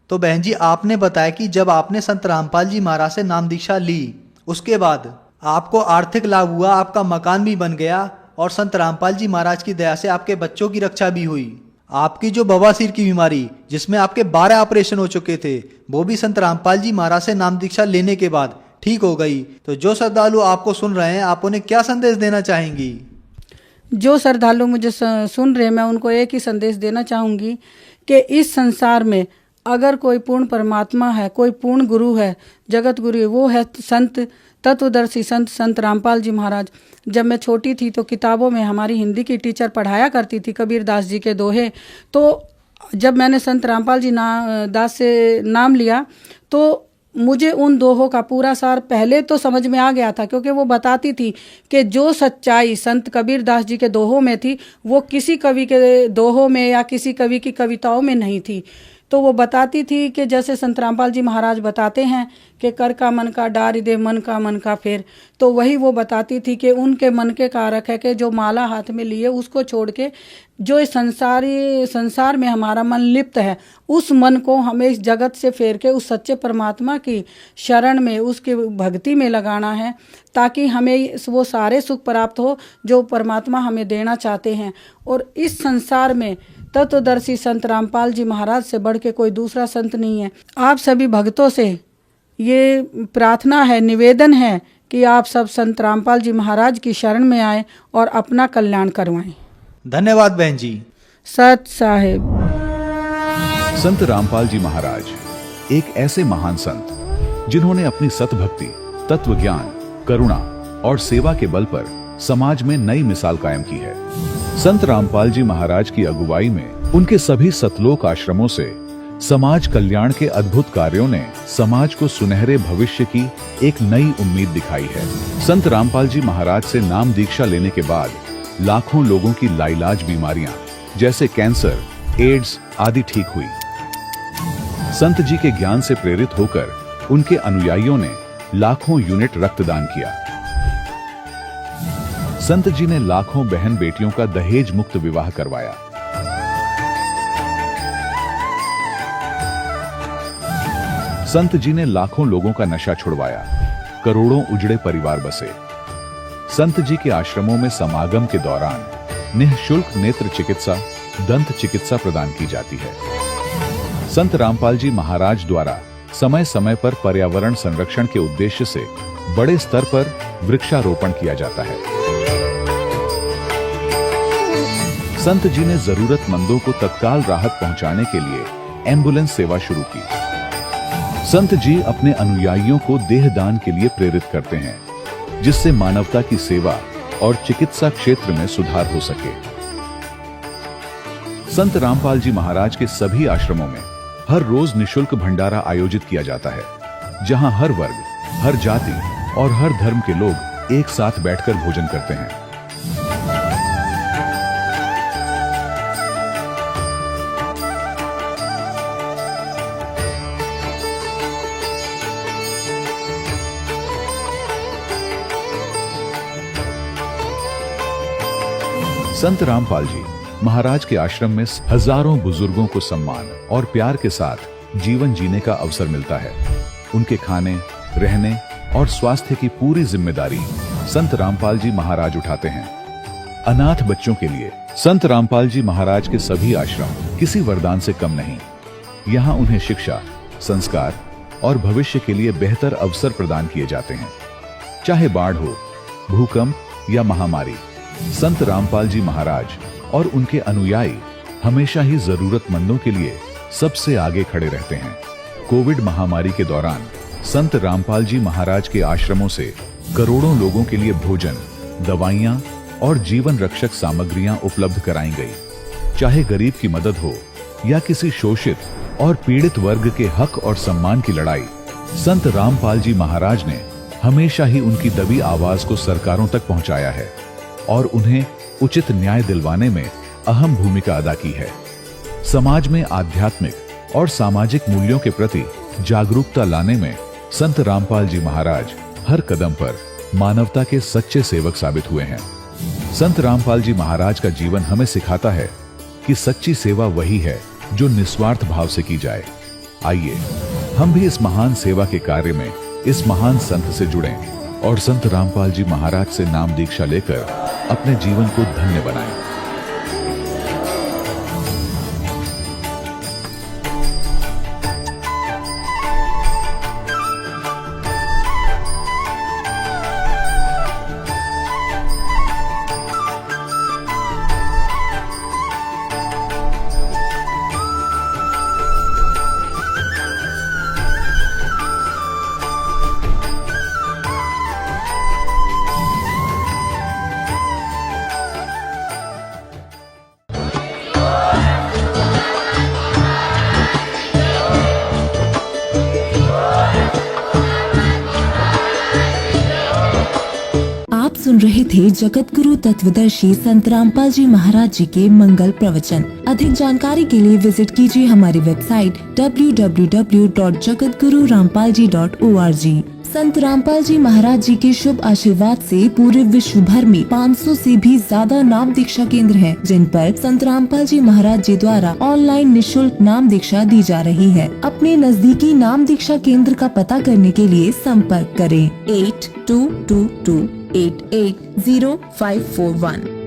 तो बहन जी आपने बताया कि जब आपने संत रामपाल जी महाराज से नाम दीक्षा ली उसके बाद आपको आर्थिक लाभ हुआ, आपका मकान भी बन गया और संत रामपाल जी महाराज की दया से आपके बच्चों की रक्षा भी हुई। आपकी जो बवासीर की बीमारी जिसमें आपके 12 ऑपरेशन हो चुके थे वो भी संत रामपाल जी महाराज से नाम दीक्षा लेने के बाद ठीक हो गई। तो जो श्रद्धालु आपको सुन रहे हैं आप उन्हें क्या संदेश देना चाहेंगी? जो श्रद्धालु मुझे सुन रहे हैं मैं उनको एक ही संदेश देना चाहूँगी कि इस संसार में अगर कोई पूर्ण परमात्मा है, कोई पूर्ण गुरु है, जगत गुरु है, वो है संत तत्वदर्शी संत रामपाल जी महाराज। जब मैं छोटी थी तो किताबों में हमारी हिंदी की टीचर पढ़ाया करती थी कबीर दास जी के दोहे। तो जब मैंने संत रामपाल जी दास से नाम लिया तो मुझे उन दोहों का पूरा सार पहले तो समझ में आ गया था, क्योंकि वो बताती थी कि जो सच्चाई संत कबीर दास जी के दोहों में थी वो किसी कवि के दोहों में या किसी कवि की कविताओं में नहीं थी। तो वो बताती थी कि जैसे संत रामपाल जी महाराज बताते हैं कि कर का मन का डारी दे मन का फेर, तो वही वो बताती थी कि उनके मन के कारक है कि जो माला हाथ में लिए उसको छोड़ के जो इस संसार में हमारा मन लिप्त है, उस मन को हमें इस जगत से फेर के उस सच्चे परमात्मा की शरण में, उसकी भक्ति में लगाना है, ताकि हमें वो सारे सुख प्राप्त हो जो परमात्मा हमें देना चाहते हैं। और इस संसार में तत्वदर्शी संत रामपाल जी महाराज से बढ़ के कोई दूसरा संत नहीं है। आप सभी भक्तों से ये प्रार्थना है, निवेदन है कि आप सब संत रामपाल जी महाराज की शरण में आए और अपना कल्याण करवाएं। धन्यवाद बहन जी। सत साहिब। संत रामपाल जी महाराज एक ऐसे महान संत जिन्होंने अपनी सतभक्ति, तत्व ज्ञान, करुणा और सेवा के बल पर समाज में नई मिसाल कायम की है। संत रामपाल जी महाराज की अगुवाई में उनके सभी सतलोक आश्रमों से समाज कल्याण के अद्भुत कार्यों ने समाज को सुनहरे भविष्य की एक नई उम्मीद दिखाई है। संत रामपाल जी महाराज से नाम दीक्षा लेने के बाद लाखों लोगों की लाइलाज बीमारियां जैसे कैंसर, एड्स आदि ठीक हुई। संत जी के ज्ञान से प्रेरित होकर उनके अनुयायियों ने लाखों यूनिट रक्तदान किया। संत जी ने लाखों बहन बेटियों का दहेज मुक्त विवाह करवाया। संत जी ने लाखों लोगों का नशा छुड़वाया, करोड़ों उजड़े परिवार बसे। संत जी के आश्रमों में समागम के दौरान निःशुल्क नेत्र चिकित्सा, दंत चिकित्सा प्रदान की जाती है। संत रामपाल जी महाराज द्वारा समय समय पर पर्यावरण संरक्षण के उद्देश्य से बड़े स्तर पर वृक्षारोपण किया जाता है। संत जी ने जरूरतमंदों को तत्काल राहत पहुंचाने के लिए एम्बुलेंस सेवा शुरू की। संत जी अपने अनुयायियों को देहदान के लिए प्रेरित करते हैं, जिससे मानवता की सेवा और चिकित्सा क्षेत्र में सुधार हो सके। संत रामपाल जी महाराज के सभी आश्रमों में हर रोज निःशुल्क भंडारा आयोजित किया जाता है, जहां हर वर्ग, हर जाति और हर धर्म के लोग एक साथ बैठकर भोजन करते हैं। संत रामपाल जी महाराज के आश्रम में हजारों बुजुर्गों को सम्मान और प्यार के साथ जीवन जीने का अवसर मिलता है। उनके खाने, रहने और स्वास्थ्य की पूरी जिम्मेदारी संत रामपाल जी महाराज उठाते हैं। अनाथ बच्चों के लिए संत रामपाल जी महाराज के सभी आश्रम किसी वरदान से कम नहीं। यहाँ उन्हें शिक्षा, संस्कार और भविष्य के लिए बेहतर अवसर प्रदान किए जाते हैं। चाहे बाढ़ हो, भूकंप या महामारी, संत रामपाल जी महाराज और उनके अनुयायी हमेशा ही जरूरतमंदों के लिए सबसे आगे खड़े रहते हैं। कोविड महामारी के दौरान संत रामपाल जी महाराज के आश्रमों से करोड़ों लोगों के लिए भोजन, दवाइयां और जीवन रक्षक सामग्रियां उपलब्ध कराई गई। चाहे गरीब की मदद हो या किसी शोषित और पीड़ित वर्ग के हक और सम्मान की लड़ाई, संत रामपाल जी महाराज ने हमेशा ही उनकी दबी आवाज को सरकारों तक पहुंचाया है और उन्हें उचित न्याय दिलवाने में अहम भूमिका अदा की है। समाज में आध्यात्मिक और सामाजिक मूल्यों के प्रति जागरूकता लाने में संत रामपाल जी महाराज हर कदम पर मानवता के सच्चे सेवक साबित हुए हैं। संत रामपाल जी महाराज का जीवन हमें सिखाता है कि सच्ची सेवा वही है जो निस्वार्थ भाव से की जाए। आइए हम भी इस महान सेवा के कार्य में इस महान संत से जुड़ें और संत रामपाल जी महाराज से नाम दीक्षा लेकर अपने जीवन को धन्य बनाएं। सुन रहे थे जगत गुरु तत्वदर्शी संत रामपाल जी महाराज जी के मंगल प्रवचन। अधिक जानकारी के लिए विजिट कीजिए हमारी वेबसाइट www.jagatgururampalji.org। संत रामपाल जी महाराज जी के शुभ आशीर्वाद से पूरे विश्व भर में 500 से भी ज्यादा नाम दीक्षा केंद्र हैं, जिन पर संत रामपाल जी महाराज जी द्वारा ऑनलाइन निशुल्क नाम दीक्षा दी जा रही है। अपने नजदीकी नाम दीक्षा केंद्र का पता करने के लिए संपर्क करें 8222880541।